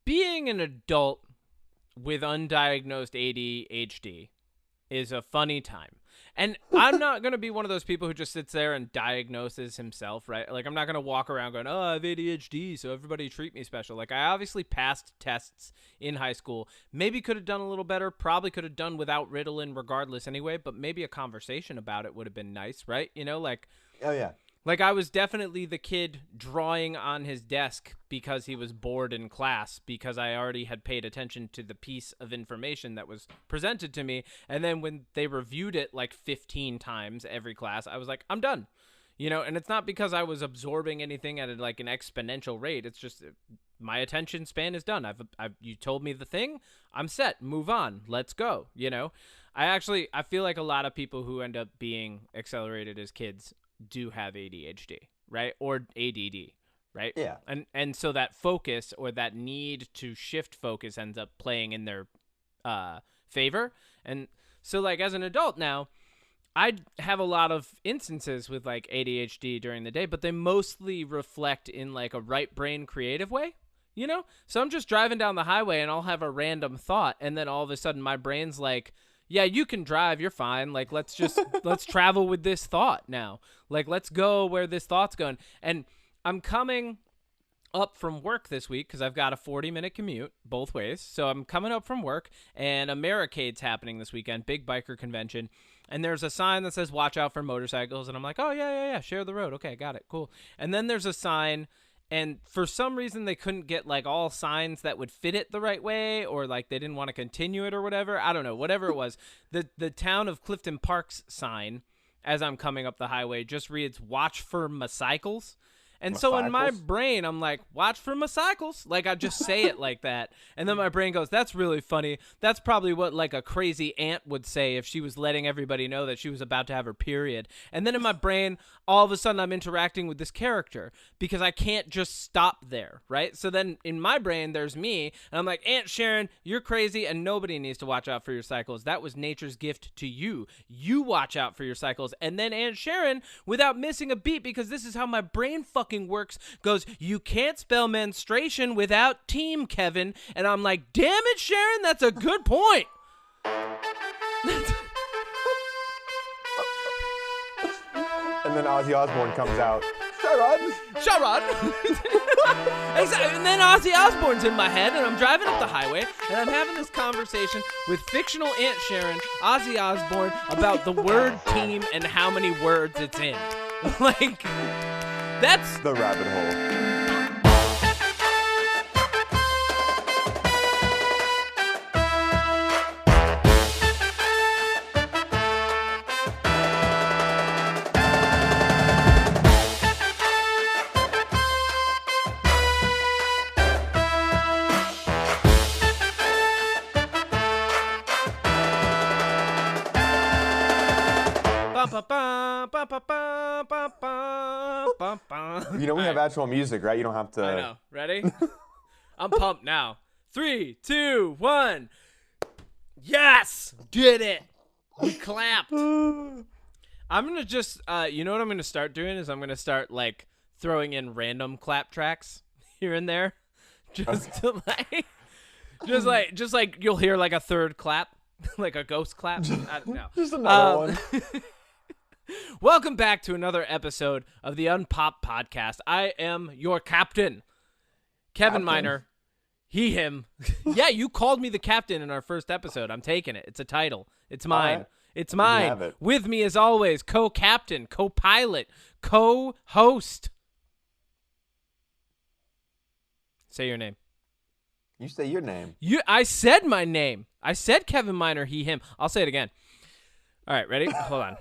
being an adult with undiagnosed ADHD is a funny time. And I'm not going to be one of those people who just sits there and diagnoses himself, right? Like, I'm not going to walk around going, oh, I have ADHD, so everybody treat me special. Like, I obviously passed tests in high school. Maybe could have done a little better. Probably could have done without Ritalin regardless anyway, but maybe a conversation about it would have been nice, right? You know, like... Oh, yeah. Like, I was definitely the kid drawing on his desk because he was bored in class because I already had paid attention to the piece of information that was presented to me. And then when they reviewed it like 15 times every class, I was like, I'm done. You know, and it's not because I was absorbing anything at like an exponential rate. It's just my attention span is done. You told me the thing, I'm set. Move on. Let's go. You know, I feel like a lot of people who end up being accelerated as kids do have ADHD, right? Or ADD, right? Yeah. And so that focus or that need to shift focus ends up playing in their favor. And so like as an adult now, I have a lot of instances with like ADHD during the day, but they mostly reflect in like a right brain creative way, you know? So I'm just driving down the highway and I'll have a random thought and then all of a sudden my brain's like, yeah, you can drive. You're fine. Like, let's travel with this thought now. Like, let's go where this thought's going. And I'm coming up from work this week because I've got a 40-minute commute both ways. So I'm coming up from work, and Americade's happening this weekend, big biker convention. And there's a sign that says, watch out for motorcycles. And I'm like, oh, yeah, share the road. Okay, got it, cool. And then there's a sign... And for some reason, they couldn't get, like, all signs that would fit it the right way, or, like, they didn't want to continue it or whatever. I don't know. Whatever it was. The town of Clifton Park's sign, as I'm coming up the highway, just reads, watch for mocycles. And so in my brain, I'm like, watch for mocycles. Like, I just say it like that. And then my brain goes, that's really funny. That's probably what, like, a crazy aunt would say if she was letting everybody know that she was about to have her period. And then in my brain, all of a sudden, I'm interacting with this character because I can't just stop there, right? So then in my brain, there's me. And I'm like, Aunt Sharon, you're crazy, and nobody needs to watch out for your cycles. That was nature's gift to you. You watch out for your cycles. And then Aunt Sharon, without missing a beat, because this is how my brain fucking works, goes, you can't spell menstruation without team, Kevin. And I'm like, damn it, Sharon, that's a good point. And then Ozzy Osbourne comes out. Sharad! Exactly. And then Ozzy Osbourne's in my head, and I'm driving up the highway, and I'm having this conversation with fictional Aunt Sharon, Ozzy Osbourne, about the word team and how many words it's in. Like, that's... the rabbit hole. You know we have actual music, right? You don't have to... I know. Ready? I'm pumped now. 3, 2, 1. Yes! Did it! We clapped. I'm going to just... you know what I'm going to start doing is I'm going to start, like, throwing in random clap tracks here and there. Just to, like... Just like you'll hear, like, a third clap. Like a ghost clap. I don't know. Just another one. Welcome back to another episode of the Unpop Podcast. I am your captain, Kevin Miner. He, him. Yeah, you called me the captain in our first episode. I'm taking it. It's a title. It's mine. Right. It's mine. With me, as always, co-captain, co-pilot, co-host. Say your name. You say your name. I said my name. I said Kevin Miner, he, him. I'll say it again. All right, ready? Hold on.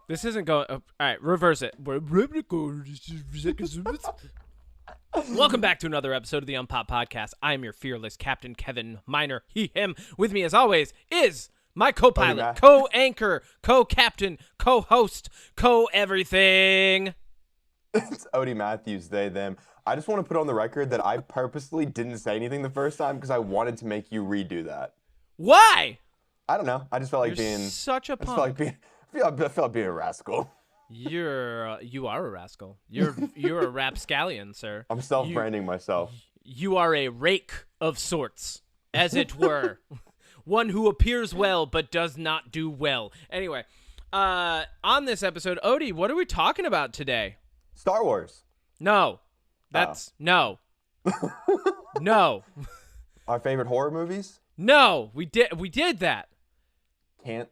This isn't going... all right, reverse it. Welcome back to another episode of the Unpop Podcast. I am your fearless captain, Kevin Miner. He, him. With me, as always, is my co-pilot, co-anchor, co-captain, co-host, co-everything. It's Odie Matthews, they, them. I just want to put on the record that I purposely didn't say anything the first time because I wanted to make you redo that. Why? I don't know. I just felt like You're being... such a punk. I felt like being a rascal. You are a rascal. You're a rapscallion, sir. I'm self-branding myself. You are a rake of sorts, as it were. One who appears well but does not do well. Anyway, on this episode, Odie, what are we talking about today? Star Wars. No. That's no. No. Our favorite horror movies? No, we did that. Can't.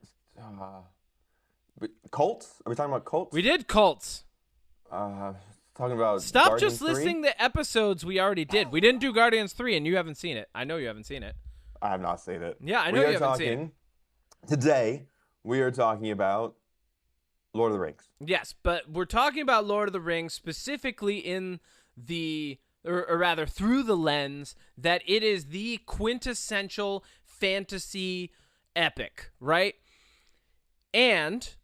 Cults? Are we talking about cults? We did cults. Talking about. Stop Guardians just 3? listing the episodes we already did. We didn't do Guardians 3, and you haven't seen it. I know you haven't seen it. I have not seen it. Yeah, I know you haven't seen it. Today, we are talking about Lord of the Rings. Yes, but we're talking about Lord of the Rings specifically in the, or rather through the lens that it is the quintessential fantasy epic, right? And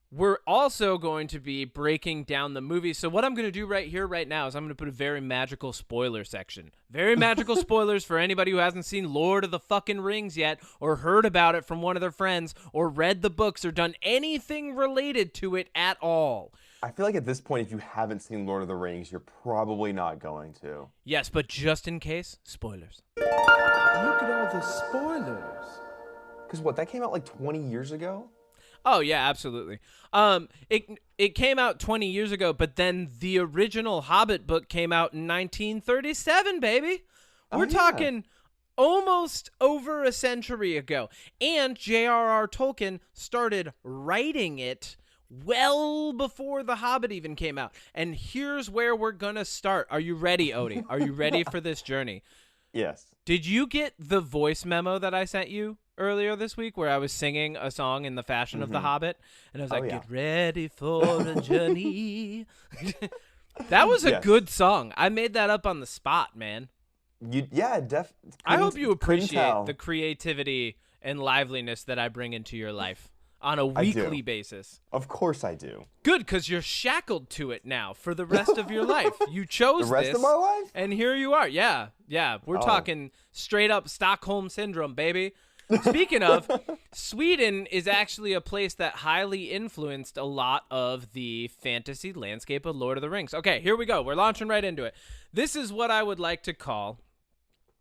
we're also going to be breaking down the movie. So what I'm going to do right here, right now, is I'm going to put a very magical spoiler section. Very magical spoilers for anybody who hasn't seen Lord of the fucking Rings yet, or heard about it from one of their friends, or read the books, or done anything related to it at all. I feel like at this point, if you haven't seen Lord of the Rings, you're probably not going to. Yes, but just in case, spoilers. Look at all the spoilers. Because what, that came out like 20 years ago? Oh yeah, absolutely. It came out 20 years ago, but then the original Hobbit book came out in 1937, baby. We're talking almost over a century ago. And J.R.R. Tolkien started writing it well before The Hobbit even came out. And here's where we're gonna start. Are you ready, Odie? Are you ready for this journey? Yes. Did you get the voice memo that I sent you earlier this week where I was singing a song in the fashion of The Hobbit? And I was like, get ready for a journey. That was a good song. I made that up on the spot, man. I hope you appreciate the creativity and liveliness that I bring into your life on a weekly basis. Of course I do. Good, because you're shackled to it now for the rest of your life. You chose the rest this, of my life? And here you are. Yeah. We're talking straight up Stockholm Syndrome, baby. Speaking of, Sweden is actually a place that highly influenced a lot of the fantasy landscape of Lord of the Rings. Okay, here we go. We're launching right into it. This is what I would like to call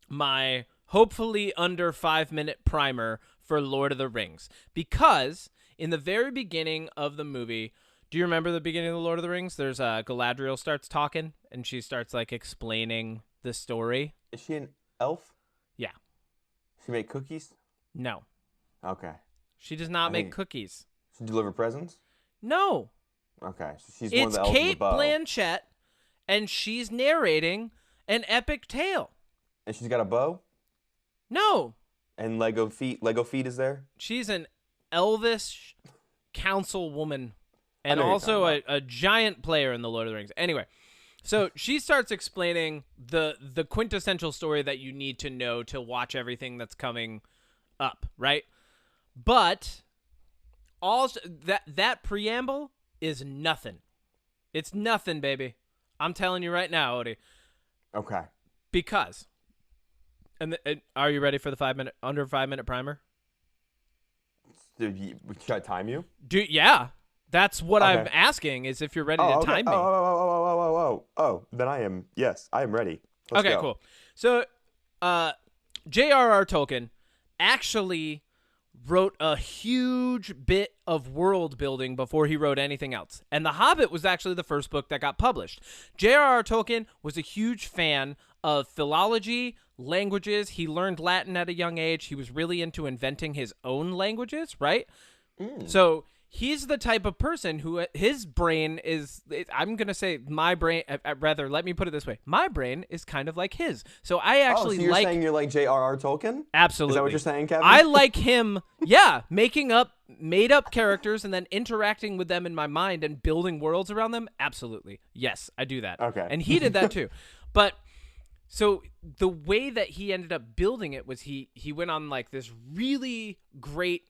my hopefully under 5-minute primer for Lord of the Rings. Because in the very beginning of the movie, do you remember the beginning of the Lord of the Rings? There's Galadriel starts talking, and she starts like explaining the story. Is she an elf? Yeah. She make cookies? No. Okay. She does not make cookies. She deliver presents? No. Okay. So she's one of the elves It's Kate with the bow. Blanchett, and she's narrating an epic tale. And she's got a bow? No. And Lego feet is there? She's an elvish councilwoman and I know also you're talking a giant player in the Lord of the Rings. Anyway, so she starts explaining the quintessential story that you need to know to watch everything that's coming up, right? But also that preamble is nothing. It's nothing, baby. I'm telling you right now, Odie. Okay. Because, and are you ready for the under 5-minute primer? Should I time you? Yeah. That's what I'm asking, is if you're ready to time me. Then I am. Yes, I am ready. Let's go. Cool. So, J.R.R. Tolkien actually wrote a huge bit of world building before he wrote anything else. And The Hobbit was actually the first book that got published. J.R.R. Tolkien was a huge fan of philology, languages. He learned Latin at a young age. He was really into inventing his own languages, right? So he's the type of person who his brain is, I'm going to say my brain, rather, let me put it this way. My brain is kind of like his. So I actually so you're saying you're like J.R.R. Tolkien? Absolutely. Is that what you're saying, Kevin? I like him, making up made up characters and then interacting with them in my mind and building worlds around them. Absolutely. Yes, I do that. Okay. And he did that too. But so the way that he ended up building it was he went on like this really great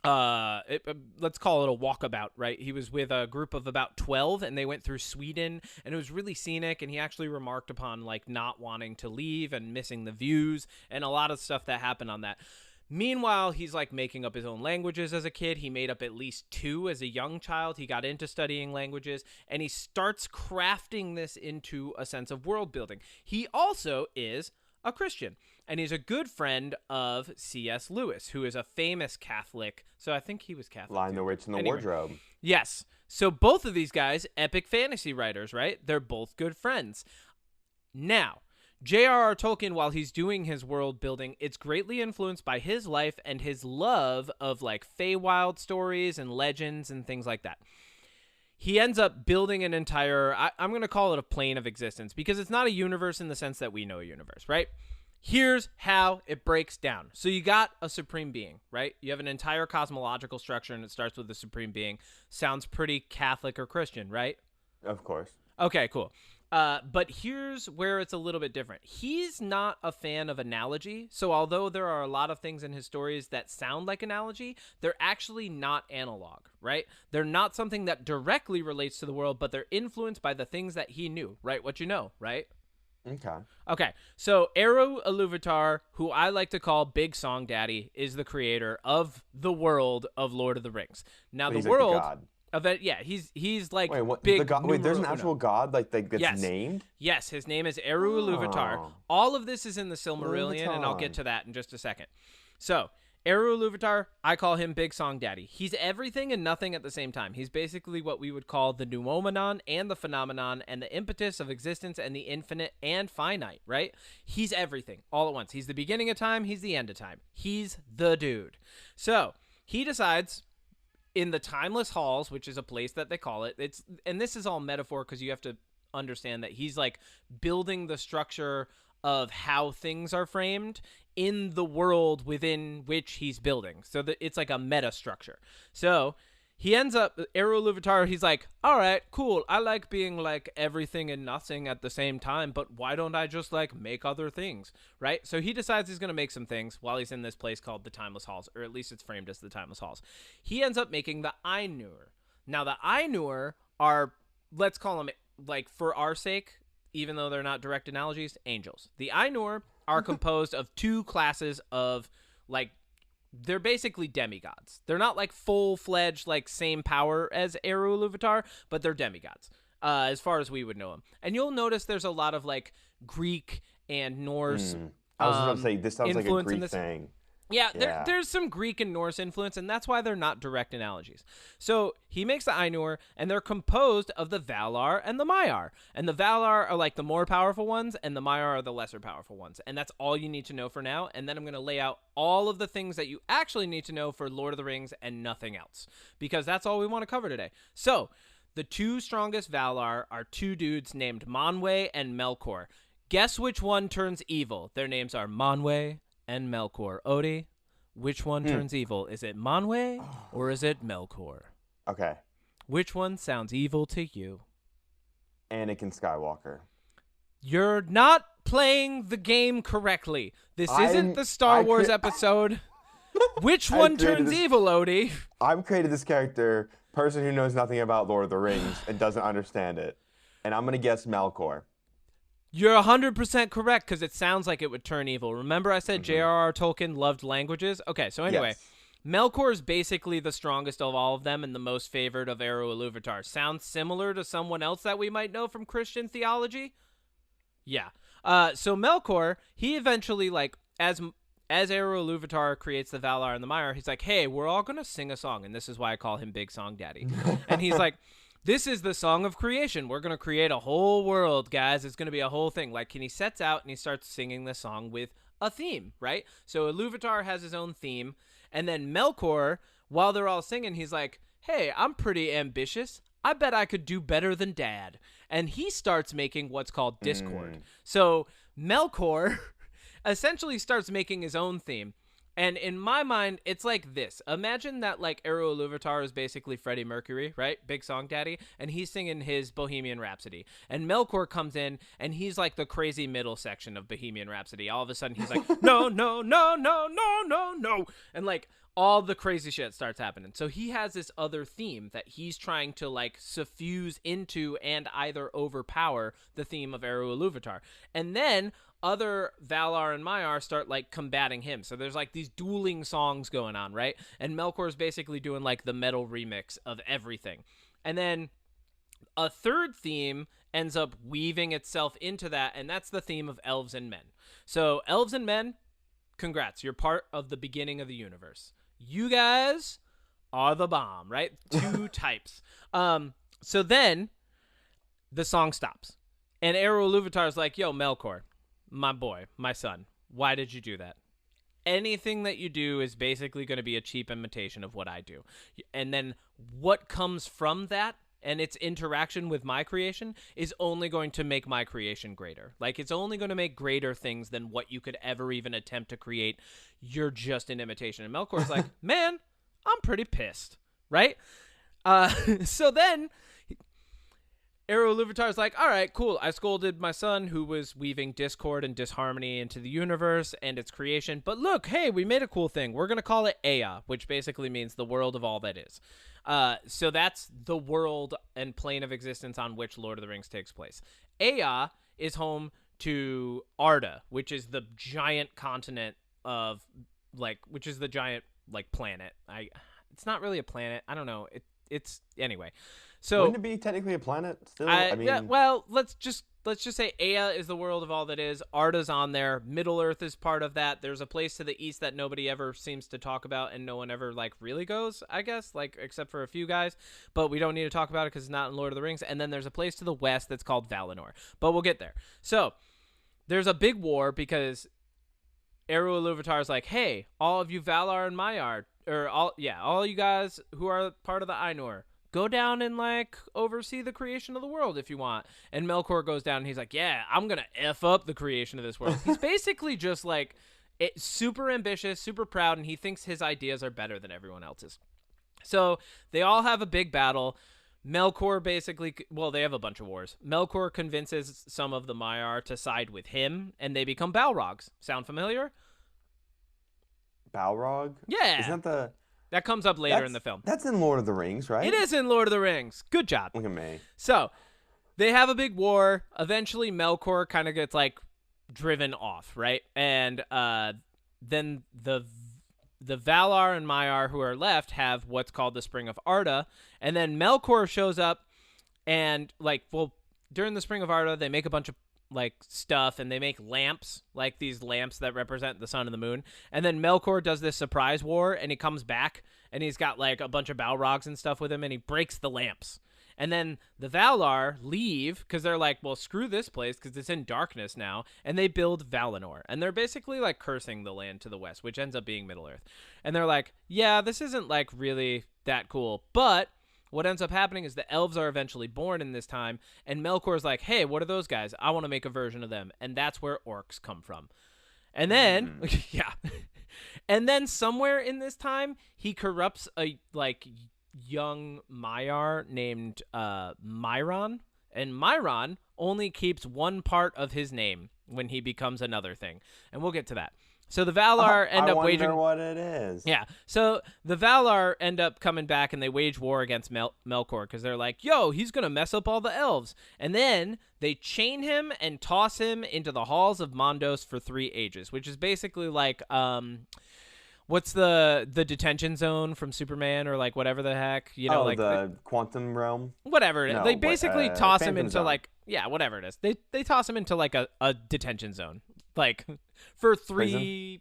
let's call it a walkabout, right? He was with a group of about 12 and they went through Sweden and it was really scenic, and he actually remarked upon like not wanting to leave and missing the views and a lot of stuff that happened on that. Meanwhile, he's like making up his own languages as a kid. He made up at least 2 as a young child. He got into studying languages and he starts crafting this into a sense of world building. He also is a Christian. And he's a good friend of C.S. Lewis, who is a famous Catholic. So I think he was Catholic. Lion, the Witch, and the Wardrobe. Yes. So both of these guys, epic fantasy writers, right? They're both good friends. Now, J.R.R. Tolkien, while he's doing his world building, it's greatly influenced by his life and his love of like Feywild stories and legends and things like that. He ends up building an entire, I'm going to call it a plane of existence, because it's not a universe in the sense that we know a universe, right? Here's how it breaks down. So you got a supreme being, right? You have an entire cosmological structure, and it starts with the supreme being. Sounds pretty Catholic or Christian, right? Of course. Okay, cool. But here's where it's a little bit different. He's not a fan of analogy. So although there are a lot of things in his stories that sound like analogy, they're actually not analog, right? They're not something that directly relates to the world, but they're influenced by the things that he knew, right? What you know, right? Okay. So Eru Ilúvatar, who I like to call Big Song Daddy, is the creator of the world of Lord of the Rings. Now, But the he's like the world god. of it, yeah, he's like Wait, what? big. The god, wait, there's an numero actual uno. god that's Yes. named? Yes, his name is Eru Ilúvatar. Oh. All of this is in the Silmarillion, and I'll get to that in just a second. So, Eru Ilúvatar, I call him Big Song Daddy. He's everything and nothing at the same time. He's basically what we would call the noumenon and the phenomenon and the impetus of existence and the infinite and finite, right? He's everything all at once. He's the beginning of time. He's the end of time. He's the dude. So, he decides in the Timeless Halls, which is a place that they call it. And this is all metaphor because you have to understand that he's like building the structure of how things are framed in the world within which he's building. So that it's like a meta structure. So he ends up, Eru Ilúvatar, he's like, all right, cool. I like being like everything and nothing at the same time, but why don't I just like make other things, right? So he decides he's going to make some things while he's in this place called the Timeless Halls, or at least it's framed as the Timeless Halls. He ends up making the Ainur. Now the Ainur are, let's call them, like for our sake, even though they're not direct analogies, angels. The Ainur are composed of two classes of like, they're basically demigods. They're not like full-fledged, like same power as Eru Ilúvatar, but they're demigods, as far as we would know them. And you'll notice there's a lot of like Greek and Norse. I was just going to say, this sounds like a influence in Greek this. thing. Yeah, there's some Greek and Norse influence, and that's why they're not direct analogies. So he makes the Ainur, and they're composed of the Valar and the Maiar. And the Valar are like the more powerful ones, and the Maiar are the lesser powerful ones. And that's all you need to know for now. And then I'm going to lay out all of the things that you actually need to know for Lord of the Rings and nothing else, because that's all we want to cover today. So the two strongest Valar are two dudes named Manwë and Melkor. Guess which one turns evil? Their names are Manwë and Melkor. Odie, which one turns evil? Is it Manwë or is it Melkor? Okay. Which one sounds evil to you? Anakin Skywalker. You're not playing the game correctly. This isn't the Star Wars episode. Which one turns evil, Odie? I've created this character, person who knows nothing about Lord of the Rings and doesn't understand it. And I'm going to guess Melkor. You're 100% correct because it sounds like it would turn evil. Remember I said J.R.R. Tolkien loved languages? Okay, so anyway, Yes. Melkor is basically the strongest of all of them and the most favored of Eru Ilúvatar. Sounds similar to someone else that we might know from Christian theology? Yeah. So Melkor, he eventually, like, as Eru Ilúvatar creates the Valar and the Maiar, he's like, hey, we're all going to sing a song, and this is why I call him Big Song Daddy. And he's like, this is the song of creation. We're going to create a whole world, guys. It's going to be a whole thing. Like, and he sets out and he starts singing the song with a theme, right? So Ilúvatar has his own theme. And then Melkor, while they're all singing, he's like, hey, I'm pretty ambitious. I bet I could do better than Dad. And he starts making what's called Discord. So Melkor essentially starts making his own theme. And in my mind, it's like this. Imagine that like Eru Ilúvatar is basically Freddie Mercury, right? Big Song Daddy. And he's singing his Bohemian Rhapsody. And Melkor comes in and he's like the crazy middle section of Bohemian Rhapsody. All of a sudden he's like, no, no, no, no, no, no, no. And like all the crazy shit starts happening. So he has this other theme that he's trying to like suffuse into and either overpower the theme of Eru Ilúvatar. And then other Valar and Maiar start like combating him. So there's like these dueling songs going on, right? And Melkor's basically doing like the metal remix of everything. And then a third theme ends up weaving itself into that, and that's the theme of elves and men. So elves and men, congrats, you're part of the beginning of the universe. You guys are the bomb, right? Two types. So then the song stops, and Eru Ilúvatar's like, yo, Melkor, my boy, my son, why did you do that? Anything that you do is basically going to be a cheap imitation of what I do. And then what comes from that and its interaction with my creation is only going to make my creation greater. Like, it's only going to make greater things than what you could ever even attempt to create. You're just an imitation. And Melkor's like, man, I'm pretty pissed, right? So then Eru Ilúvatar's like, all right, cool. I scolded my son who was weaving discord and disharmony into the universe and its creation. But look, hey, we made a cool thing. We're going to call it Ea, which basically means the world of all that is. So that's the world and plane of existence on which Lord of the Rings takes place. Ea is home to Arda, which is the giant continent of, like, which is the giant, like, planet. It's not really a planet. I don't know. It's anyway. So wouldn't it be technically a planet still? I mean, yeah, well, let's just say Ea is the world of all that is. Arda's on there. Middle Earth is part of that. There's a place to the east that nobody ever seems to talk about, and no one ever like really goes, I guess, like except for a few guys. But we don't need to talk about it because it's not in Lord of the Rings. And then there's a place to the west that's called Valinor. But we'll get there. So there's a big war because Eru Ilúvatar's like, hey, all of you Valar and Maiar, or all you guys who are part of the Ainur, go down and, like, oversee the creation of the world if you want. And Melkor goes down and he's like, yeah, I'm going to F up the creation of this world. He's basically just, like, super ambitious, super proud, and he thinks his ideas are better than everyone else's. So they all have a big battle. Melkor basically, well, they have a bunch of wars. Melkor convinces some of the Maiar to side with him, and they become Balrogs. Sound familiar? Balrog? Yeah. Isn't that that comes up later in the film. That's in Lord of the Rings, right? It is in Lord of the Rings. Good job. Look at me. So they have a big war. Eventually, Melkor kind of gets, like, driven off, right? And then the Valar and Maiar who are left have what's called the Spring of Arda. And then Melkor shows up and, like, well, during the Spring of Arda, they make a bunch of, like, stuff, and they make lamps, like these lamps that represent the sun and the moon. And then Melkor does this surprise war, and he comes back, and he's got, like, a bunch of Balrogs and stuff with him, and he breaks the lamps. And then the Valar leave because they're like, well, screw this place because it's in darkness now, and they build Valinor. And they're basically, like, cursing the land to the west, which ends up being Middle-earth. And they're like, yeah, this isn't, like, really that cool, but what ends up happening is the elves are eventually born in this time, and Melkor's like, hey, what are those guys? I want to make a version of them. And that's where orcs come from. And then, yeah. And then somewhere in this time, he corrupts a, like, young Maiar named Myron. And Myron only keeps one part of his name when he becomes another thing. And we'll get to that. So the Valar end up waging... I wonder what it is. Yeah. So the Valar end up coming back, and they wage war against Melkor because they're like, yo, he's going to mess up all the elves. And then they chain him and toss him into the halls of Mondos for 3 ages, which is basically like... what's the detention zone from Superman, or, like, whatever the heck, you know, like the quantum realm, whatever it is. They basically toss him into zone. Like, yeah, whatever it is. They toss him into, like, a detention zone, like, for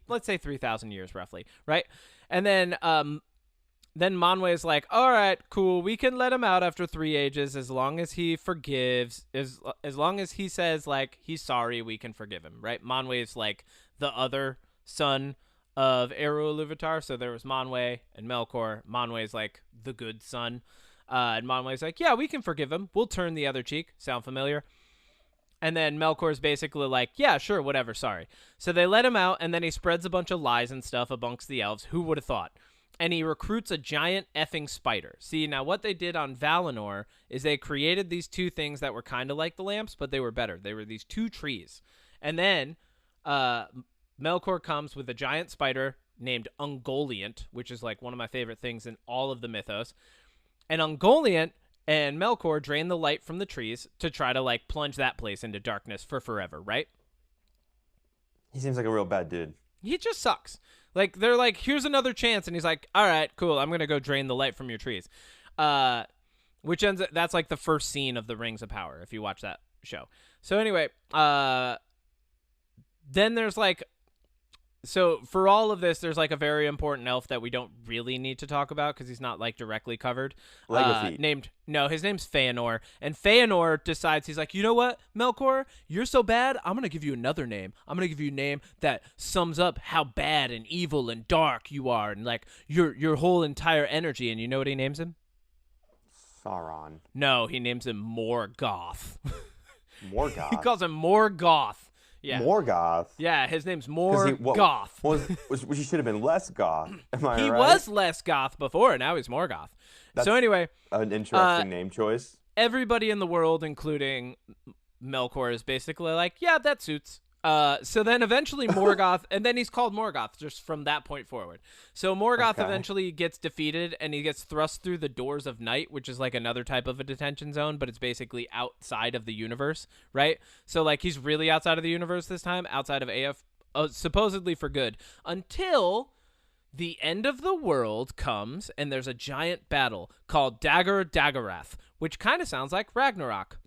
let's say 3,000 years roughly, right? And then Manwë is like, all right, cool, we can let him out after 3 ages as long as he forgives, as long as he says, like, he's sorry, we can forgive him, right? Manwë is, like, the other son of Eru Ilúvatar. So there was Manwë and Melkor. Manwë is, like, the good son. And Manwë is like, yeah, we can forgive him. We'll turn the other cheek. Sound familiar? And then Melkor's basically like, yeah, sure, whatever, sorry. So they let him out, and then he spreads a bunch of lies and stuff amongst the elves. Who would have thought? And he recruits a giant effing spider. See, now what they did on Valinor is they created these 2 things that were kind of like the lamps, but they were better. They were these 2 trees. And then Melkor comes with a giant spider named Ungoliant, which is, like, one of my favorite things in all of the mythos. And Ungoliant and Melkor drain the light from the trees to try to, like, plunge that place into darkness for forever, right? He seems like a real bad dude. He just sucks. Like, they're like, here's another chance, and he's like, all right, cool, I'm going to go drain the light from your trees. Which ends up, that's, like, the first scene of the Rings of Power, if you watch that show. So anyway, then there's like, so for all of this, there's like a very important elf that we don't really need to talk about because he's not like directly covered. Legotheet. His name's Feanor, and Feanor decides, he's like, you know what, Melkor, you're so bad, I'm gonna give you another name. I'm gonna give you a name that sums up how bad and evil and dark you are, and like your whole entire energy. And you know what he names him? Sauron. No, he names him Morgoth. Morgoth. He calls him Morgoth. Yeah. Morgoth. Yeah, his name's Morgoth. He should have been less goth. Am I right? He was less goth before, now he's Morgoth. So anyway, an interesting name choice. Everybody in the world, including Melkor, is basically like, yeah, that suits. So then eventually Morgoth, and then he's called Morgoth just from that point forward. So Morgoth eventually gets defeated, and he gets thrust through the doors of night, which is like another type of a detention zone, but it's basically outside of the universe, right? So like he's really outside of the universe this time, outside of AF, supposedly for good, until the end of the world comes, and there's a giant battle called Dagger-Daggerath, which kind of sounds like Ragnarok,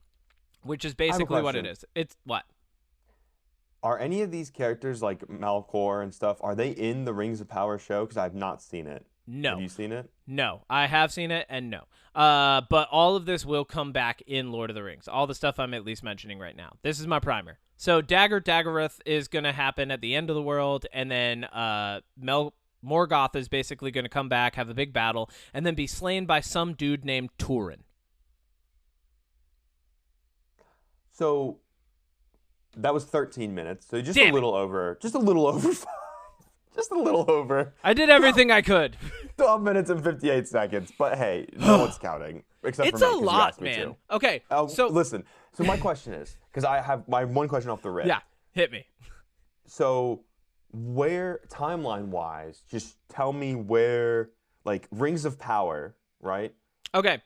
which is basically what it is. It's what? Are any of these characters like Melkor and stuff, are they in the Rings of Power show? Because I've not seen it. No. Have you seen it? No. I have seen it, and no. But all of this will come back in Lord of the Rings. All the stuff I'm at least mentioning right now. This is my primer. So Dagger-Daggerath is going to happen at the end of the world, and then Morgoth is basically going to come back, have a big battle, and then be slain by some dude named Turin. So that was 13 minutes. So just Damn a little over. Just a little over. Just a little over. I did everything I could. 12 minutes and 58 seconds. But hey, no one's counting. Except It's for me, a 'cause you lot, asked me man. to. Okay, so listen. So my question is, because I have my one question off the rip. yeah, hit me. So where, timeline-wise, just tell me where, like, Rings of Power, right? Okay,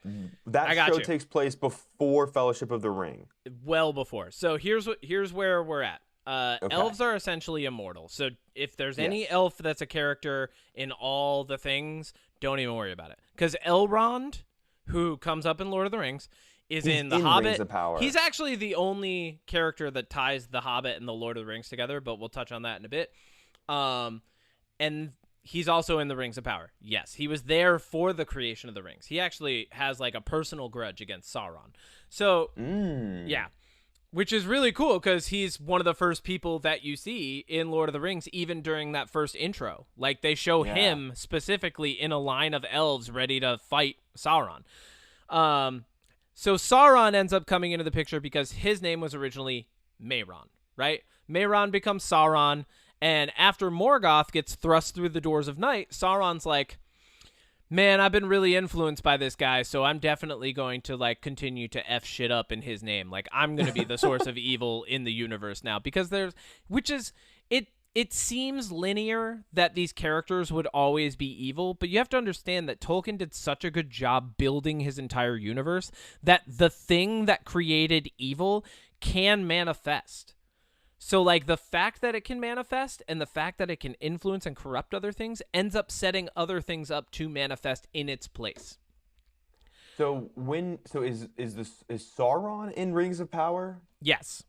That I got show you. takes place before Fellowship of the Ring. Well before. So here's where we're at. Okay. Elves are essentially immortal. So if there's any elf that's a character in all the things, don't even worry about it. Because Elrond, who comes up in Lord of the Rings, is in The Hobbit. Rings of Power. He's actually the only character that ties The Hobbit and the Lord of the Rings together, but we'll touch on that in a bit. And he's also in the Rings of Power. Yes, he was there for the creation of the rings. He actually has like a personal grudge against Sauron. So, yeah. Which is really cool because he's one of the first people that you see in Lord of the Rings, even during that first intro. Like, they show him specifically in a line of elves ready to fight Sauron. So Sauron ends up coming into the picture because his name was originally Mehron, right? Mehron becomes Sauron, and after Morgoth gets thrust through the doors of night, Sauron's like, man, I've been really influenced by this guy, so I'm definitely going to, like, continue to F shit up in his name. Like, I'm going to be the source of evil in the universe now. Because it seems linear that these characters would always be evil, but you have to understand that Tolkien did such a good job building his entire universe that the thing that created evil can manifest. So, like, the fact that it can manifest and the fact that it can influence and corrupt other things ends up setting other things up to manifest in its place. So is Sauron in Rings of Power? Yes.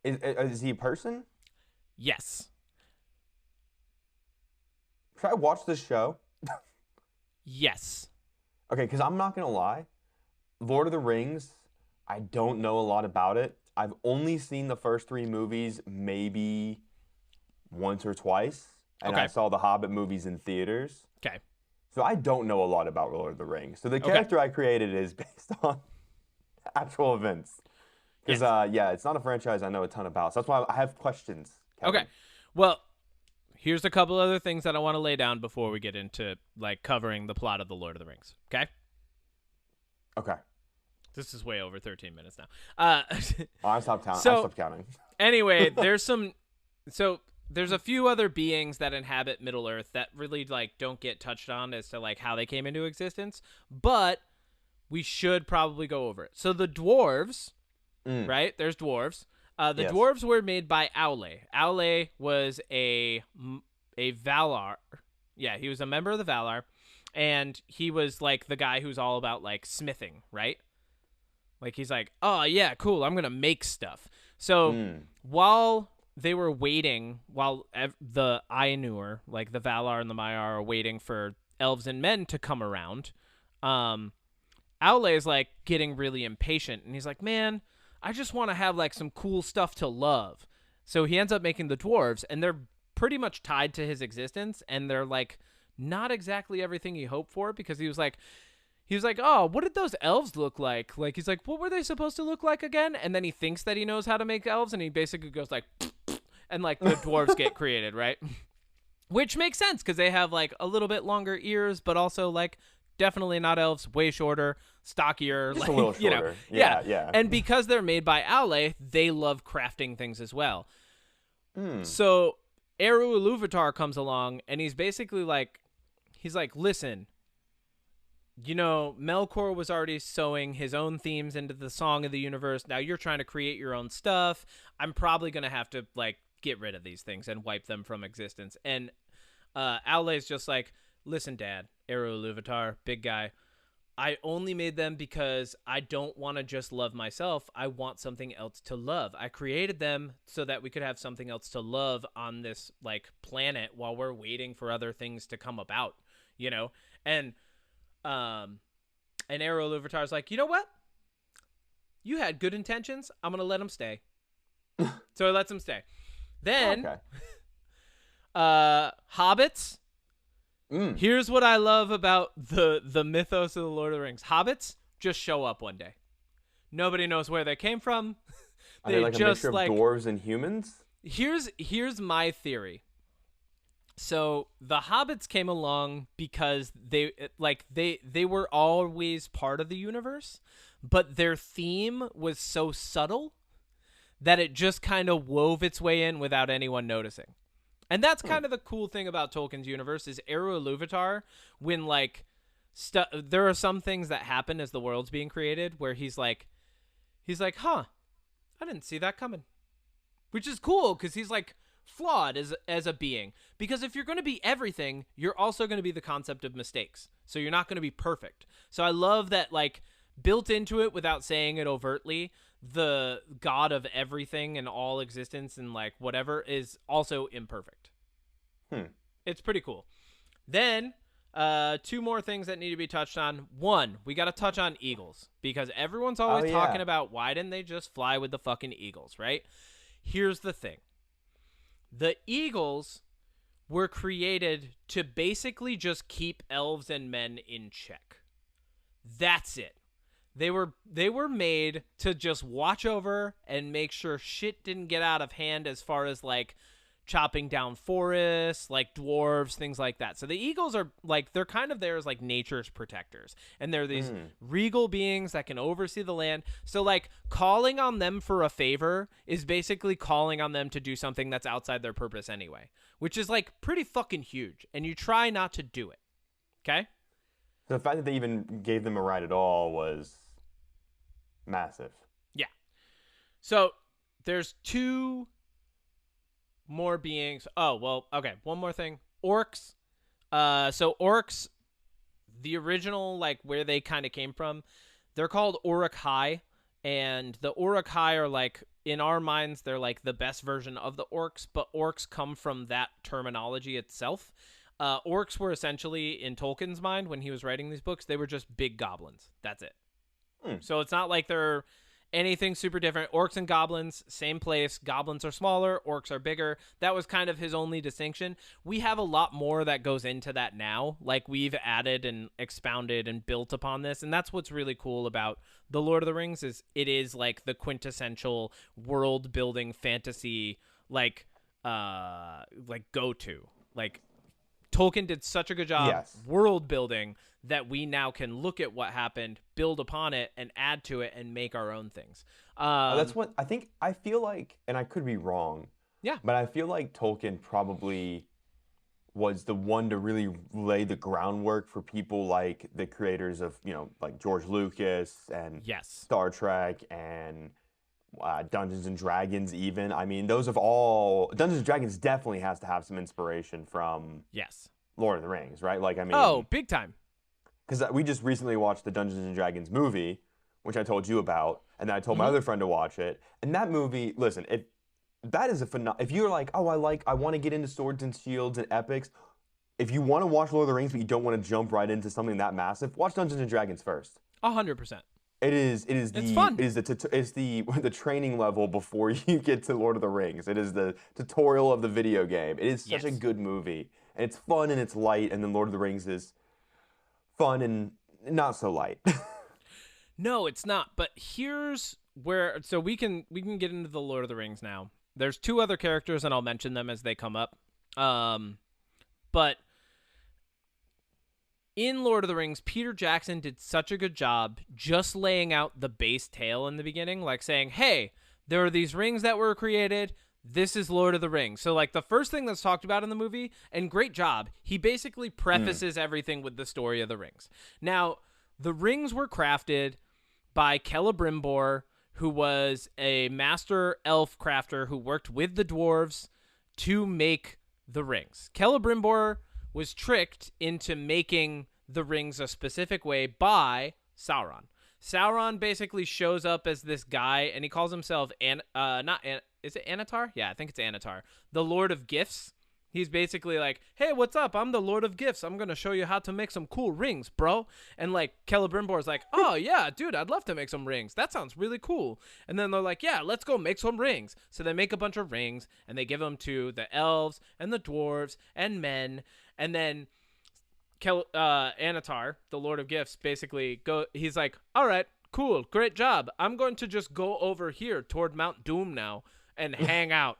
Is he a person? Yes. Should I watch this show? Yes. Okay, because I'm not gonna lie, Lord of the Rings, I don't know a lot about it. I've only seen the first 3 movies maybe once or twice, and I saw the Hobbit movies in theaters. Okay. So I don't know a lot about Lord of the Rings. So the character I created is based on actual events. Because, it's not a franchise I know a ton about. So that's why I have questions, Kevin. Okay. Well, here's a couple other things that I want to lay down before we get into, like, covering the plot of the Lord of the Rings. Okay? Okay. This is way over 13 minutes now. I stopped counting. Anyway, there's a few other beings that inhabit Middle Earth that really, like, don't get touched on as to, like, how they came into existence, but we should probably go over it. So the dwarves, right? There's dwarves. The dwarves were made by Aule. Aule was a Valar. Yeah, he was a member of the Valar, and he was, like, the guy who's all about, like, smithing, right? Like he's like, oh yeah, cool, I'm gonna make stuff. So Mm. while they were waiting, while the Ainur, like the Valar and the Maiar, are waiting for elves and men to come around, Aule is like getting really impatient, and he's like, man, I just want to have like some cool stuff to love. So he ends up making the dwarves, and they're pretty much tied to his existence, and they're like not exactly everything he hoped for, because he was like, oh, what did those elves look like? Like, he's like, what were they supposed to look like again? And then he thinks that he knows how to make elves, and he basically goes like, and like the dwarves get created, right? Which makes sense because they have like a little bit longer ears, but also like definitely not elves, way shorter, stockier, Just like, a little you know, shorter. yeah. Yeah. And because they're made by Aule, they love crafting things as well. Mm. So Eru Iluvatar comes along, and he's basically like, listen, you know, Melkor was already sewing his own themes into the Song of the Universe. Now you're trying to create your own stuff. I'm probably going to have to, like, get rid of these things and wipe them from existence. And Aule's just like, listen, Dad, Eru Iluvatar, big guy, I only made them because I don't want to just love myself. I want something else to love. I created them so that we could have something else to love on this, like, planet while we're waiting for other things to come about, you know? And Eru Iluvatar's like, you know what? You had good intentions. I'm going to let him stay. So he lets him stay. Then, hobbits. Here's what I love about the mythos of the Lord of the Rings. Hobbits just show up one day. Nobody knows where they came from. Are they like just a mixture of dwarves and humans? Here's my theory. So the hobbits came along because they were always part of the universe, but their theme was so subtle that it just kind of wove its way in without anyone noticing. And that's kind of the cool thing about Tolkien's universe is Eru Iluvatar, when like there are some things that happen as the world's being created where he's like, huh, I didn't see that coming. Which is cool because he's like flawed as a being. Because if you're going to be everything, you're also going to be the concept of mistakes. So you're not going to be perfect. So I love that, like, built into it without saying it overtly, the God of everything and all existence and like whatever is also imperfect. It's pretty cool. Then two more things that need to be touched on. One, we got to touch on eagles because everyone's always talking about why didn't they just fly with the fucking eagles, right? Here's the thing. The eagles were created to basically just keep elves and men in check. That's it. They were made to just watch over and make sure shit didn't get out of hand as far as like chopping down forests, like dwarves, things like that. So the eagles are like, they're kind of there as like nature's protectors. And they're these regal beings that can oversee the land. So like calling on them for a favor is basically calling on them to do something that's outside their purpose anyway, which is like pretty fucking huge. And you try not to do it. Okay? The fact that they even gave them a ride at all was massive. Yeah. So there's two more beings. Oh, well, okay. One more thing. Orcs. So orcs, the original, like where they kind of came from, they're called Uruk-hai. And the Uruk-hai are like, in our minds, they're like the best version of the orcs, but orcs come from that terminology itself. Orcs were essentially, in Tolkien's mind, when he was writing these books, they were just big goblins. That's it. So it's not like they're anything super different. Orcs and goblins, same place. Goblins are smaller. Orcs are bigger. That was kind of his only distinction. We have a lot more that goes into that now. Like, we've added and expounded and built upon this. And that's what's really cool about The Lord of the Rings is it is like the quintessential world-building fantasy, like go-to. Like, Tolkien did such a good job world building that we now can look at what happened, build upon it, and add to it and make our own things. That's what I feel like, and I could be wrong. Yeah. But I feel like Tolkien probably was the one to really lay the groundwork for people like the creators of, like George Lucas and Star Trek and Dungeons and Dragons even. I mean, those of all... Dungeons and Dragons definitely has to have some inspiration from Lord of the Rings, right? Like, I mean... Oh, big time. Because we just recently watched the Dungeons and Dragons movie, which I told you about, and then I told my other friend to watch it. And that movie, listen, that is if you're like, oh, I want to get into swords and shields and epics. If you want to watch Lord of the Rings, but you don't want to jump right into something that massive, watch Dungeons and Dragons first. 100%. It's fun. It's the training level before you get to Lord of the Rings. It is the tutorial of the video game. It is such a good movie, and it's fun and it's light. And then Lord of the Rings is fun and not so light. No, it's not. But here's where, so we can get into the Lord of the Rings now. There's two other characters, and I'll mention them as they come up. But in Lord of the Rings, Peter Jackson did such a good job just laying out the base tale in the beginning, like saying, hey, there are these rings that were created. This is Lord of the Rings. So, like, the first thing that's talked about in the movie, and great job, he basically prefaces everything with the story of the rings. Now, the rings were crafted by Celebrimbor, who was a master elf crafter who worked with the dwarves to make the rings. Celebrimbor was tricked into making the rings a specific way by Sauron. Sauron basically shows up as this guy, and he calls himself is it Anatar? Yeah, I think it's Anatar, the Lord of Gifts. He's basically like, hey, what's up? I'm the Lord of Gifts. I'm going to show you how to make some cool rings, bro. And, like, Celebrimbor's like, oh, yeah, dude, I'd love to make some rings. That sounds really cool. And then they're like, yeah, let's go make some rings. So they make a bunch of rings, and they give them to the elves and the dwarves and men. And then Anatar, the Lord of Gifts, basically he's like, all right, cool, great job. I'm going to just go over here toward Mount Doom now and hang out.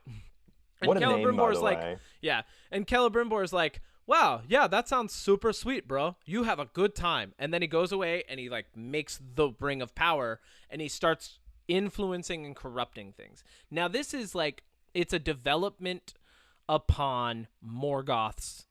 And what a name, by the way. Yeah. And Celebrimbor is like, wow, yeah, that sounds super sweet, bro. You have a good time. And then he goes away and he, like, makes the Ring of Power, and he starts influencing and corrupting things. Now, this is, like, it's a development upon Morgoth's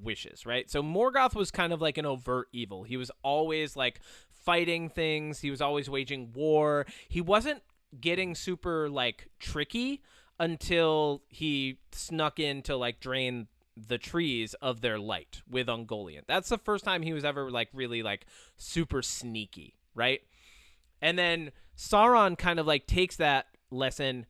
wishes, right? So Morgoth was kind of like an overt evil. He was always, like, fighting things. He was always waging war. He wasn't getting super, like, tricky until he snuck in to, like, drain the trees of their light with Ungoliant. That's the first time he was ever, like, really, like, super sneaky, right? And then Sauron kind of, like, takes that lesson,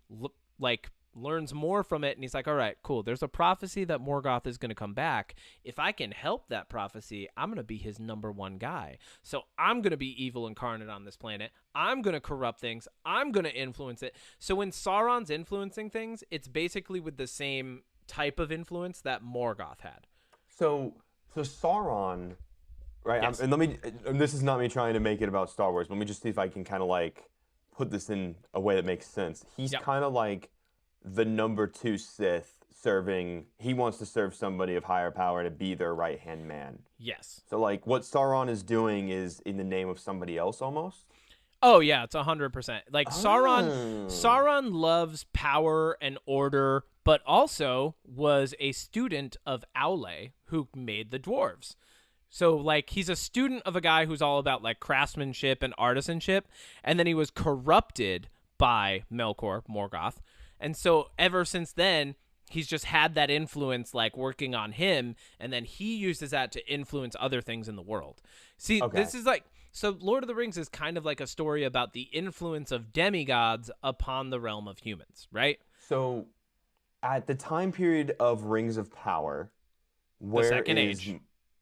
like, learns more from it, and he's like, all right, cool, there's a prophecy that Morgoth is going to come back. If I can help that prophecy, I'm going to be his number one guy. So I'm going to be evil incarnate on this planet. I'm going to corrupt things. I'm going to influence it. So when Sauron's influencing things, it's basically with the same type of influence that Morgoth had. So Sauron, right? Yes. And this is not me trying to make it about Star Wars. Let me just see if I can kind of, like, put this in a way that makes sense. He's kind of like the number 2 Sith he wants to serve somebody of higher power to be their right-hand man. Yes. So, like, what Sauron is doing is in the name of somebody else almost? Oh, yeah, it's 100%. Like, Sauron loves power and order, but also was a student of Aule, who made the dwarves. So, like, he's a student of a guy who's all about, like, craftsmanship and artisanship, and then he was corrupted by Melkor, Morgoth. And so ever since then, he's just had that influence, like, working on him, and then he uses that to influence other things in the world. See, This is like, so Lord of the Rings is kind of like a story about the influence of demigods upon the realm of humans, right? So at the time period of Rings of Power, the Second Age.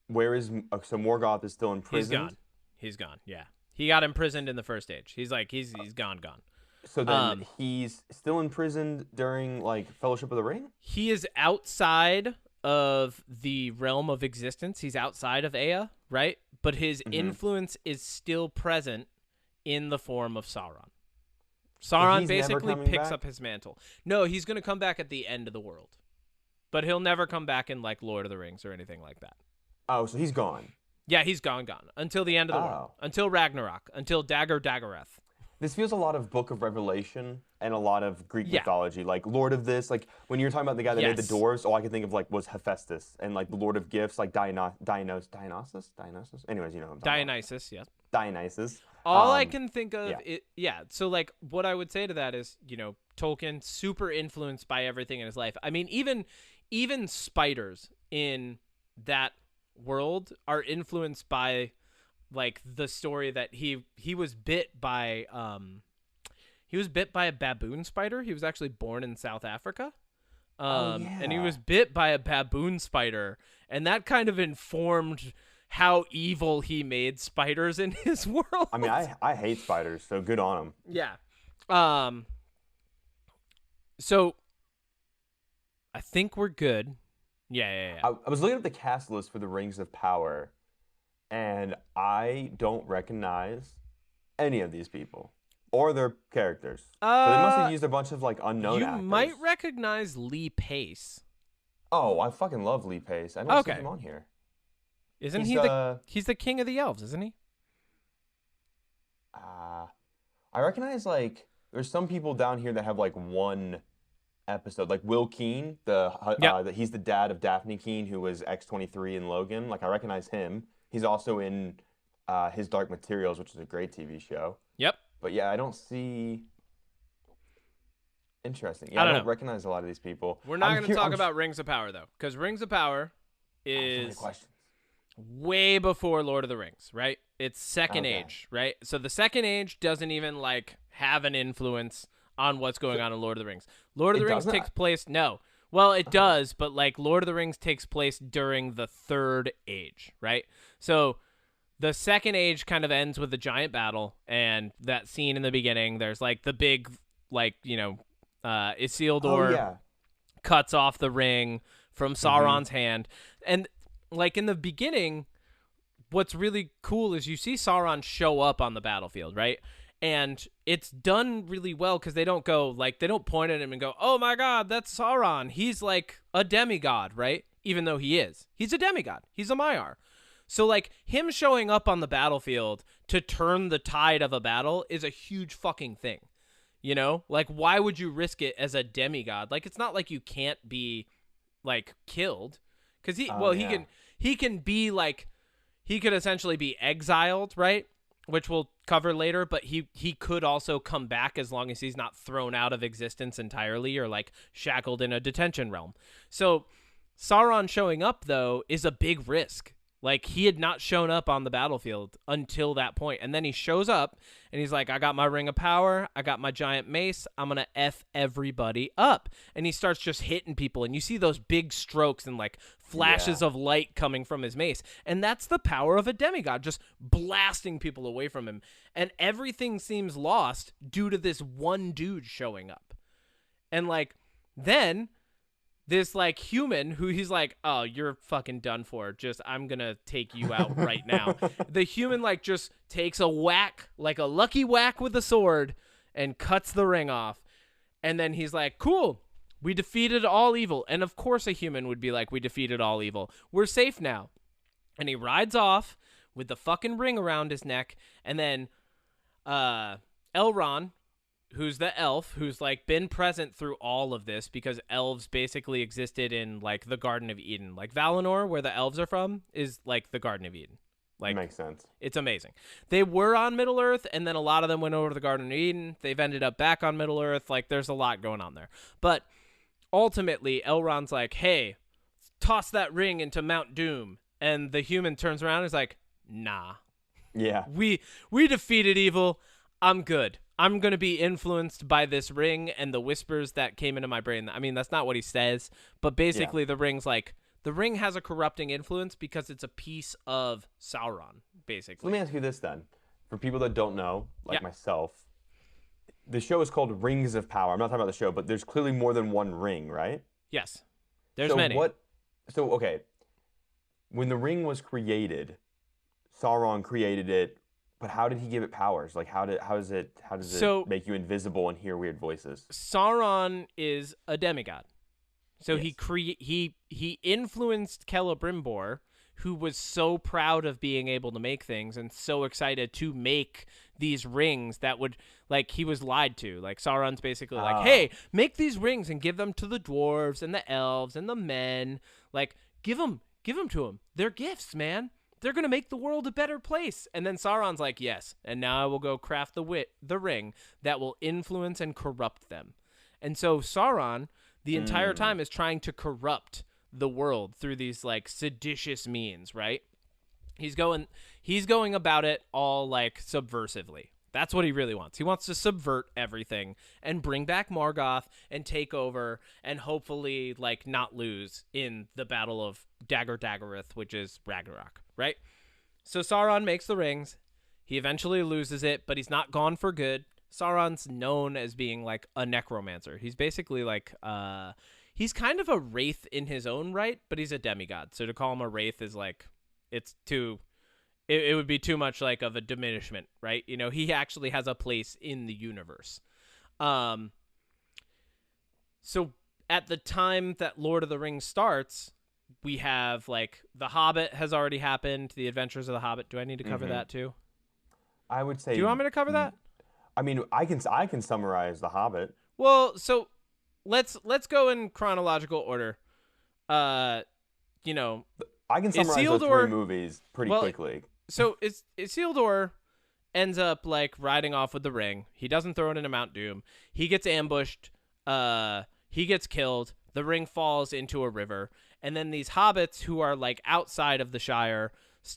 So Morgoth is still imprisoned? He's gone, yeah. He got imprisoned in the First Age. He's gone. So then he's still imprisoned during, like, Fellowship of the Ring? He is outside of the realm of existence. He's outside of Ea, right? But his influence is still present in the form of Sauron. Sauron basically picks up his mantle. No, he's going to come back at the end of the world. But he'll never come back in, like, Lord of the Rings or anything like that. Oh, so he's gone. Yeah, he's gone. Until the end of the world. Until Ragnarok. Until Dagoreth. This feels a lot of Book of Revelation and a lot of Greek mythology, like Lord of this. Like, when you're talking about the guy that made the dwarves, all I could think of, like, was Hephaestus, and, like, the Lord of Gifts, like Dionysus. Anyways, you know what I'm talking Dionysus, about. yes. Dionysus. All I can think of, so, like, what I would say to that is, you know, Tolkien, super influenced by everything in his life. I mean, even spiders in that world are influenced by like the story that he was bit by a baboon spider. He was actually born in South Africa. And he was bit by a baboon spider, and that kind of informed how evil he made spiders in his world. I mean, I hate spiders, so good on him. Yeah. So I think we're good. Yeah. I was looking at the cast list for the Rings of Power, and I don't recognize any of these people or their characters. So they must have used a bunch of like unknown actors. You might recognize Lee Pace. Oh, I fucking love Lee Pace. I don't see him on here. Isn't he's the king of the elves, isn't he? I recognize like there's some people down here that have like one episode, like Will Keane, he's the dad of Daphne Keane, who was X-23 in Logan. Like I recognize him. He's also in His Dark Materials, which is a great TV show. Yep. But yeah, I don't see. Interesting. Yeah, I don't recognize a lot of these people. We're not going to talk about Rings of Power though, because Rings of Power is way before Lord of the Rings, right? It's Second Age, right? So the Second Age doesn't even like have an influence on what's going on in Lord of the Rings. Lord of the Rings takes place it does, but like Lord of the Rings takes place during the Third Age, right? So the Second Age kind of ends with a giant battle, and that scene in the beginning, there's like the big like, Isildur cuts off the ring from Sauron's hand. And like in the beginning, what's really cool is you see Sauron show up on the battlefield, right? And it's done really well because they don't point at him and go, oh my God, that's Sauron. He's like a demigod, right? Even though he is. He's a demigod. He's a Maiar. So like him showing up on the battlefield to turn the tide of a battle is a huge fucking thing. You know? Like why would you risk it as a demigod? Like it's not like you can't be like killed. Because he can be like, he could essentially be exiled, right? Which we'll cover later, but he could also come back as long as he's not thrown out of existence entirely or like shackled in a detention realm. So Sauron showing up though is a big risk. Like he had not shown up on the battlefield until that point. And then he shows up and he's like, I got my ring of power. I got my giant mace. I'm going to F everybody up. And he starts just hitting people. And you see those big strokes and like flashes of light coming from his mace. And that's the power of a demigod, just blasting people away from him. And everything seems lost due to this one dude showing up. And like, then this like human who he's like, oh, you're fucking done for. Just, I'm going to take you out right now. The human like just takes a whack, like a lucky whack with a sword and cuts the ring off. And then he's like, cool, we defeated all evil. And of course a human would be like, we defeated all evil. We're safe now. And he rides off with the fucking ring around his neck. And then Elrond, who's the elf who's like been present through all of this because elves basically existed in like the Garden of Eden. Like Valinor, where the elves are from, is like the Garden of Eden. Like, makes sense. It's amazing. They were on Middle Earth, and then a lot of them went over to the Garden of Eden. They've ended up back on Middle Earth. Like there's a lot going on there. But ultimately, Elrond's like, hey, toss that ring into Mount Doom. And the human turns around and is like, nah. Yeah. We defeated evil. I'm good. I'm going to be influenced by this ring and the whispers that came into my brain. I mean, that's not what he says, but basically the ring's like, the ring has a corrupting influence because it's a piece of Sauron, basically. Let me ask you this then. For people that don't know, like myself, the show is called Rings of Power. I'm not talking about the show, but there's clearly more than one ring, right? Yes. There's many. Okay. When the ring was created, Sauron created it. But how did he give it powers? Like, how does it make you invisible and hear weird voices? Sauron is a demigod. So he influenced Celebrimbor, who was so proud of being able to make things and so excited to make these rings that would, like, he was lied to. Like, Sauron's basically like, hey, make these rings and give them to the dwarves and the elves and the men. Like, give them to them. They're gifts, man. They're going to make the world a better place. And then Sauron's like, yes, and now I will go craft the ring that will influence and corrupt them. And so Sauron, the entire time, is trying to corrupt the world through these, like, seditious means, right? He's going about it all like subversively. That's what he really wants. He wants to subvert everything and bring back Morgoth and take over and hopefully like not lose in the Battle of Dagordagorath, which is Ragnarok, right? So Sauron makes the rings. He eventually loses it, but he's not gone for good. Sauron's known as being like a necromancer. He's basically like he's kind of a wraith in his own right, but he's a demigod. So to call him a wraith is like it would be too much like of a diminishment, right? You know, he actually has a place in the universe. So at the time that Lord of the Rings starts, we have like The Hobbit has already happened, The Adventures of the Hobbit. Do I need to cover that too? I would say. Do you want me to cover that? I mean, I can summarize The Hobbit. Well, so let's go in chronological order. You know, I can summarize those three movies pretty quickly. So Isildur ends up like riding off with the ring. He doesn't throw it into Mount Doom. He gets ambushed. He gets killed. The ring falls into a river. And then these hobbits who are like outside of the Shire,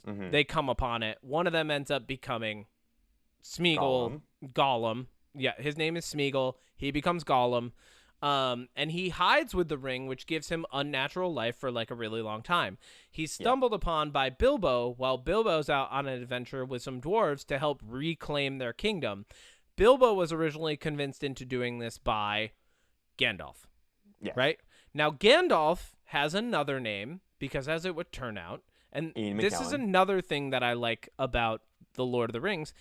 they come upon it. One of them ends up becoming Smeagol, Gollum. Yeah, his name is Smeagol. He becomes Gollum. And he hides with the ring, which gives him unnatural life for like a really long time. He's stumbled upon by Bilbo while Bilbo's out on an adventure with some dwarves to help reclaim their kingdom. Bilbo was originally convinced into doing this by Gandalf. Yes. Right? Now, Gandalf has another name because as it would turn out, and this is another thing that I like about The Lord of the Rings,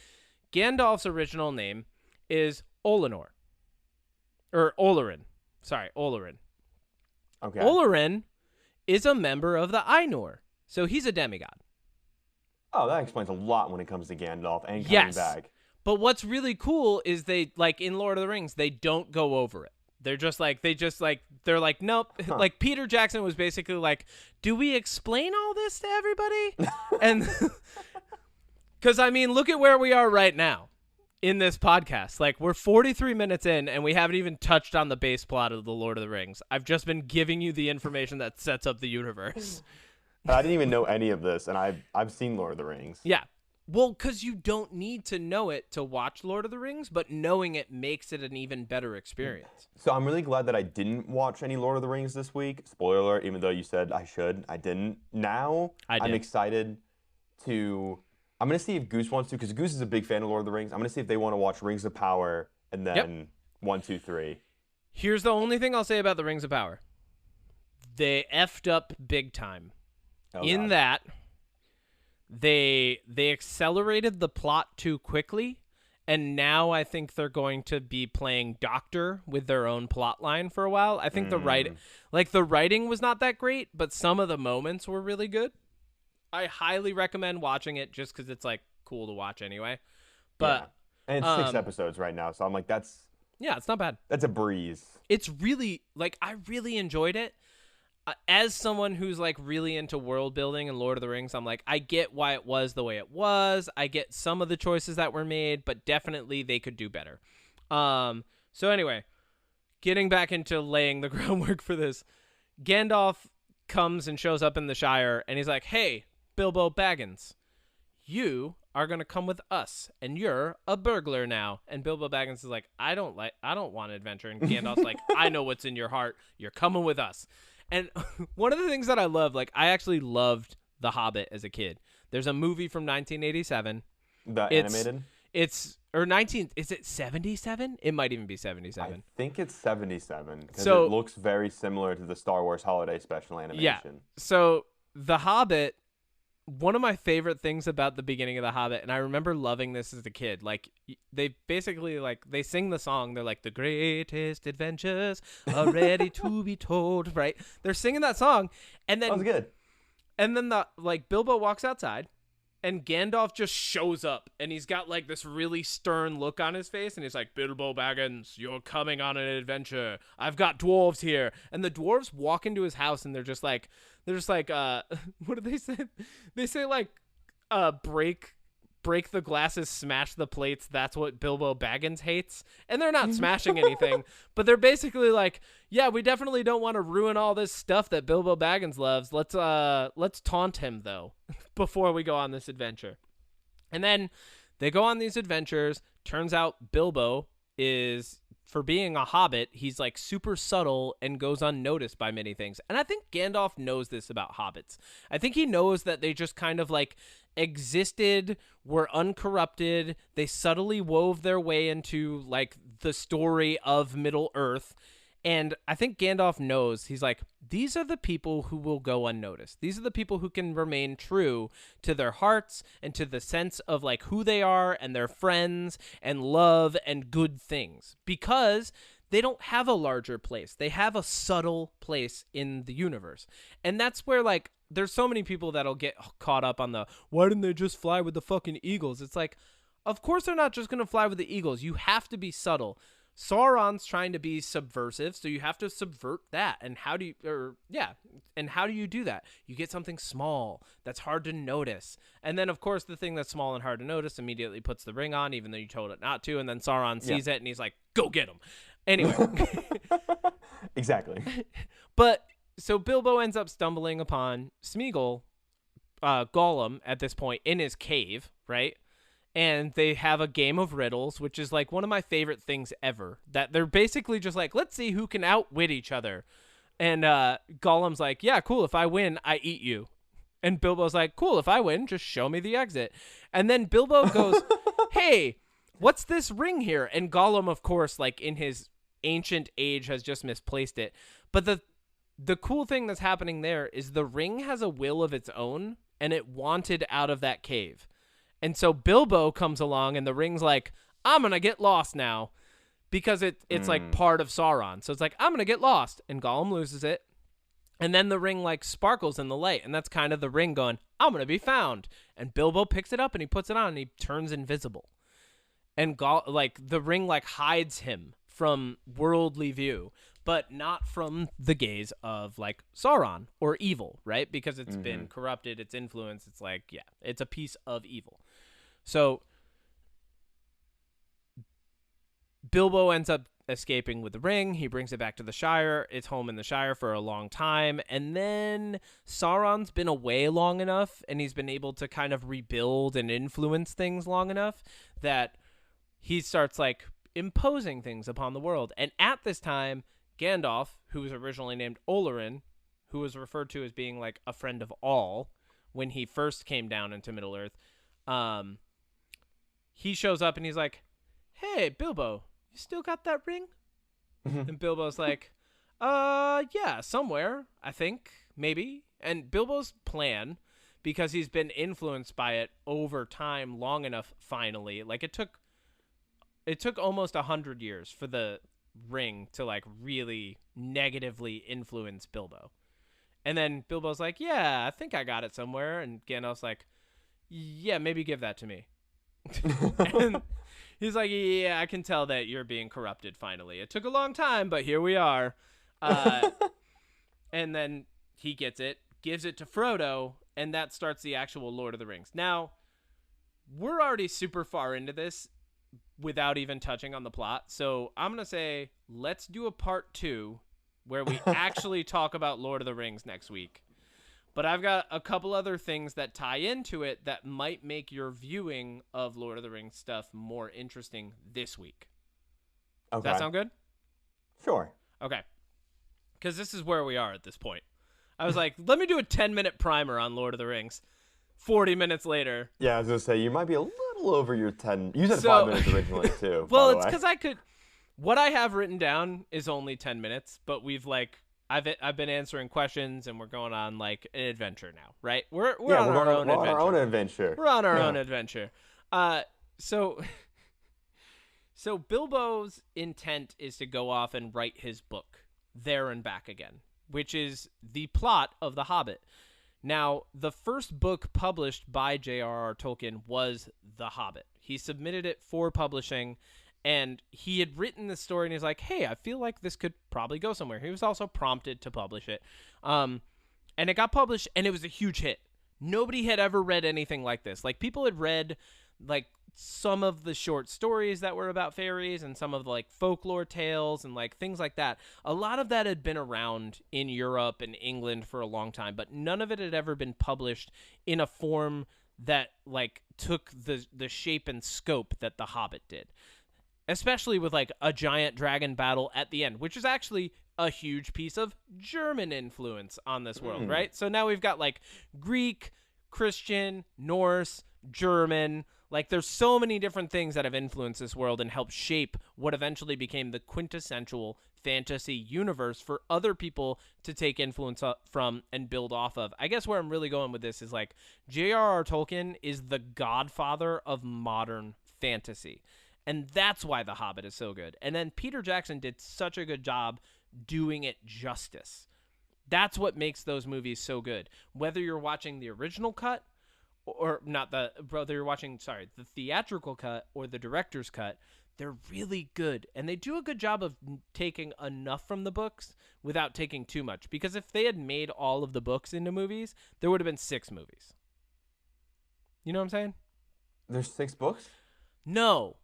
Gandalf's original name is Olenor. Or Olorin. Sorry, Olorin. Okay. Olorin is a member of the Ainur, so he's a demigod. Oh, that explains a lot when it comes to Gandalf and coming back. But what's really cool is they, like in Lord of the Rings, they don't go over it. They're like, nope. Huh. Like Peter Jackson was basically like, do we explain all this to everybody? And because, I mean, look at where we are right now. In this podcast, like we're 43 minutes in and we haven't even touched on the base plot of The Lord of the Rings. I've just been giving you the information that sets up the universe. I didn't even know any of this, and I've seen Lord of the Rings. Yeah. Well, because you don't need to know it to watch Lord of the Rings, but knowing it makes it an even better experience. So I'm really glad that I didn't watch any Lord of the Rings this week. Spoiler alert, even though you said I should, I didn't. Now I'm excited to... I'm going to see if Goose wants to, because Goose is a big fan of Lord of the Rings. I'm going to see if they want to watch Rings of Power and then 1, 2, 3. Here's the only thing I'll say about the Rings of Power. They effed up big time. That they accelerated the plot too quickly, and now I think they're going to be playing Doctor with their own plot line for a while. I think the writing was not that great, but some of the moments were really good. I highly recommend watching it just because it's like cool to watch anyway. But and it's 6 episodes right now, so I'm like, it's not bad. That's a breeze. It's really like I really enjoyed it. As someone who's like really into world building and Lord of the Rings, I'm like, I get why it was the way it was. I get some of the choices that were made, but definitely they could do better. So anyway, getting back into laying the groundwork for this, Gandalf comes and shows up in the Shire, and he's like, "Hey, Bilbo Baggins, you are going to come with us, and you're a burglar now." And Bilbo Baggins is like, I don't want adventure. And Gandalf's like, I know what's in your heart. You're coming with us. And one of the things that I love, like I actually loved The Hobbit as a kid. There's a movie from 1987. Animated? Is it 77? It might even be 77. I think it's 77 because it looks very similar to the Star Wars Holiday Special animation. Yeah. So The Hobbit, one of my favorite things about the beginning of The Hobbit, and I remember loving this as a kid, like they basically like they sing the song. They're like, the greatest adventures are ready to be told, right? They're singing that song, and then that was good. And then Bilbo walks outside, and Gandalf just shows up, and he's got like this really stern look on his face, and he's like, Bilbo Baggins, you're coming on an adventure. I've got dwarves here. And the dwarves walk into his house, and they're just like, what do they say? They say like, break break the glasses, smash the plates. That's what Bilbo Baggins hates. And they're not smashing anything, but they're basically like, yeah, we definitely don't want to ruin all this stuff that Bilbo Baggins loves. Let's taunt him though before we go on this adventure. And then they go on these adventures. Turns out Bilbo is, for being a hobbit, he's like super subtle and goes unnoticed by many things. And I think Gandalf knows this about hobbits. I think he knows that they just kind of like existed, were uncorrupted. They subtly wove their way into like the story of Middle Earth. And I think Gandalf knows, he's like, these are the people who will go unnoticed. These are the people who can remain true to their hearts and to the sense of like who they are and their friends and love and good things, because they don't have a larger place. They have a subtle place in the universe. And that's where like there's so many people that'll get caught up on the, why didn't they just fly with the fucking eagles? It's like, of course they're not just going to fly with the eagles. You have to be subtle. Sauron's trying to be subversive, so you have to subvert that. And how do you do that? You get something small that's hard to notice. And then, of course, the thing that's small and hard to notice immediately puts the ring on, even though you told it not to. And then Sauron sees it, and he's like, go get him. Anyway. Exactly. But, so Bilbo ends up stumbling upon Smeagol, Gollum, at this point, in his cave, right? And they have a game of riddles, which is like one of my favorite things ever. That they're basically just like, let's see who can outwit each other. And Gollum's like, yeah, cool. If I win, I eat you. And Bilbo's like, cool. If I win, just show me the exit. And then Bilbo goes, hey, what's this ring here? And Gollum, of course, like in his ancient age, has just misplaced it. But the cool thing that's happening there is the ring has a will of its own, and it wanted out of that cave. And so Bilbo comes along, and the ring's like, I'm going to get lost now, because it's like part of Sauron. So it's like, I'm going to get lost. And Gollum loses it. And then the ring like sparkles in the light. And that's kind of the ring going, I'm going to be found. And Bilbo picks it up and he puts it on and he turns invisible. And the ring like hides him from worldly view, but not from the gaze of like Sauron or evil, right? Because it's been corrupted, it's influenced. It's like, yeah, it's a piece of evil. So Bilbo ends up escaping with the ring. He brings it back to the Shire. It's home in the Shire for a long time. And then Sauron's been away long enough, and he's been able to kind of rebuild and influence things long enough that he starts like imposing things upon the world. And at this time, Gandalf, who was originally named Olorin, who was referred to as being like a friend of all when he first came down into Middle-earth, he shows up and he's like, hey, Bilbo, you still got that ring? And Bilbo's like, yeah, somewhere, I think, maybe. And Bilbo's plan, because he's been influenced by it over time long enough, finally, like it took almost 100 years for the ring to like really negatively influence Bilbo. And then Bilbo's like, yeah, I think I got it somewhere. And Gandalf's like, yeah, maybe give that to me. And he's like, yeah, I can tell that you're being corrupted finally. It took a long time, but here we are. And then he gets it, gives it to Frodo, and that starts the actual Lord of the Rings. Now, we're already super far into this without even touching on the plot. So I'm going to say, let's do a part 2 where we actually talk about Lord of the Rings next week. But I've got a couple other things that tie into it that might make your viewing of Lord of the Rings stuff more interesting this week. Okay. Does that sound good? Sure. Okay. Because this is where we are at this point. I was like, let me do a 10-minute primer on Lord of the Rings. 40 minutes later. Yeah, I was going to say, you might be a little over your 10. You said 5 minutes originally, too. Well, it's because what I have written down is only 10 minutes, but we've like, I've been answering questions, and we're going on like an adventure now, right? We're on our own adventure. We're on our own adventure. So Bilbo's intent is to go off and write his book, There and Back Again, which is the plot of The Hobbit. Now, the first book published by J.R.R. Tolkien was The Hobbit. He submitted it for publishing, and he had written this story, and he's like, hey, I feel like this could probably go somewhere. He was also prompted to publish it. And it got published, and it was a huge hit. Nobody had ever read anything like this. Like, people had read like some of the short stories that were about fairies and some of the like folklore tales and like things like that. A lot of that had been around in Europe and England for a long time, but none of it had ever been published in a form that like took the shape and scope that The Hobbit did. Especially with like a giant dragon battle at the end, which is actually a huge piece of German influence on this world, right? So now we've got like Greek, Christian, Norse, German. Like there's so many different things that have influenced this world and helped shape what eventually became the quintessential fantasy universe for other people to take influence from and build off of. I guess where I'm really going with this is like J.R.R. Tolkien is the godfather of modern fantasy. And that's why The Hobbit is so good. And then Peter Jackson did such a good job doing it justice. That's what makes those movies so good. Whether you're watching the original cut or not whether you're watching, the theatrical cut or the director's cut, they're really good. And they do a good job of taking enough from the books without taking too much. Because if they had made all of the books into movies, there would have been 6 movies. You know what I'm saying? There's 6 books? No.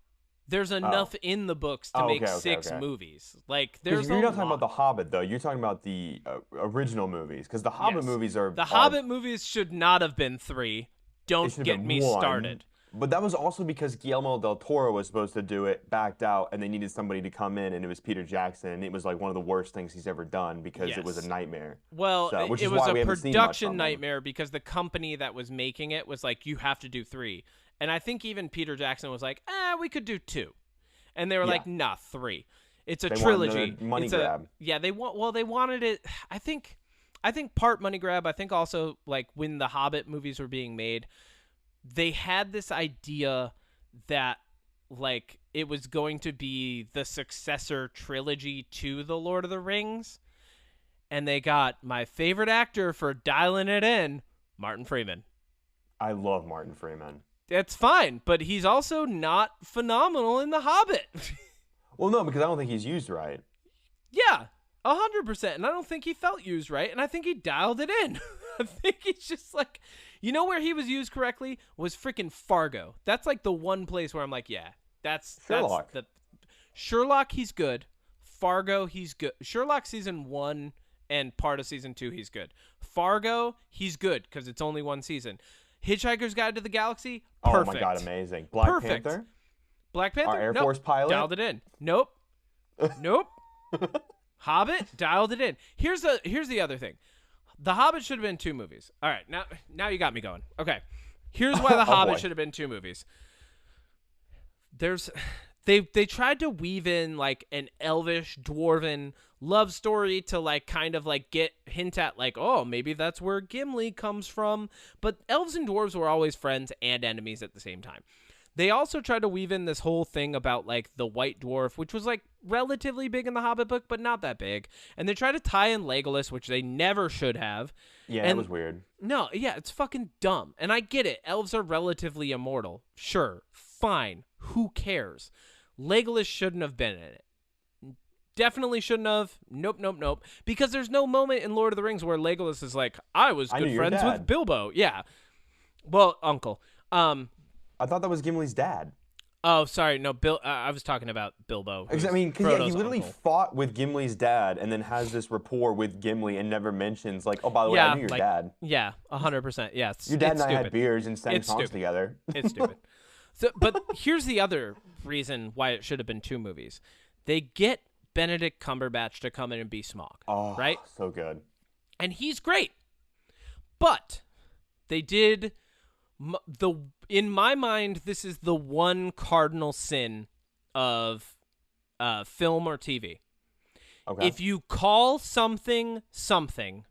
There's enough in the books to make 6 movies. Like, there's you're not talking about The Hobbit, though. You're talking about the original movies, because the Hobbit movies are... The Hobbit movies should not have been 3. Don't get me started. But that was also because Guillermo del Toro was supposed to do it, backed out, and they needed somebody to come in, and it was Peter Jackson, and it was like one of the worst things he's ever done because it was a nightmare. Well, it was a production nightmare because the company that was making it was like, you have to do 3. And I think even Peter Jackson was like, we could do 2. And they were like, nah, 3. It's a trilogy. Money grab. They wanted it. I think part money grab. I think also like when the Hobbit movies were being made, they had this idea that like it was going to be the successor trilogy to the Lord of the Rings. And they got my favorite actor for dialing it in, Martin Freeman. I love Martin Freeman. That's fine, but he's also not phenomenal in The Hobbit. Well, no, because I don't think he's used right. Yeah, 100%. And I don't think he felt used right, and I think he dialed it in. I think he's just like, you know where he was used correctly? Was freaking Fargo. That's like the one place where I'm like, yeah, that's Sherlock. Sherlock, he's good. Fargo, he's good. Sherlock season 1 and part of season 2, he's good. Fargo, he's good because it's only one season. Hitchhiker's Guide to the Galaxy, perfect. Oh my god, amazing. Black Panther? Black Panther? Our Air Force pilot? Dialed it in. Nope. Hobbit, dialed it in. Here's the other thing. The Hobbit should have been 2 movies. All right, now you got me going. Okay. Here's why The Hobbit should have been 2 movies. They tried to weave in like an elvish, dwarven love story to like kind of like hint at like, oh, maybe that's where Gimli comes from. But elves and dwarves were always friends and enemies at the same time. They also tried to weave in this whole thing about like the white dwarf, which was like relatively big in the Hobbit book, but not that big. And they tried to tie in Legolas, which they never should have. Yeah, it was weird. No, yeah, it's fucking dumb. And I get it. Elves are relatively immortal. Sure, fine. Who cares? Legolas shouldn't have been in it. Definitely shouldn't have. Nope. Because there's no moment in Lord of the Rings where Legolas is like, I was good friends with Bilbo. Yeah. Well, uncle. I thought that was Gimli's dad. Oh, sorry. No, I was talking about Bilbo. I mean, because he literally fought with Gimli's dad and then has this rapport with Gimli and never mentions, like, oh, by the way, I knew your dad. Yeah, 100%. Yeah, your dad and I had beers and sang songs together. It's stupid. But here's the other reason why it should have been 2 movies. They get Benedict Cumberbatch to come in and be Smaug. Oh, right? So good. And he's great. But they did in my mind, this is the one cardinal sin of film or TV. Okay. If you call something something,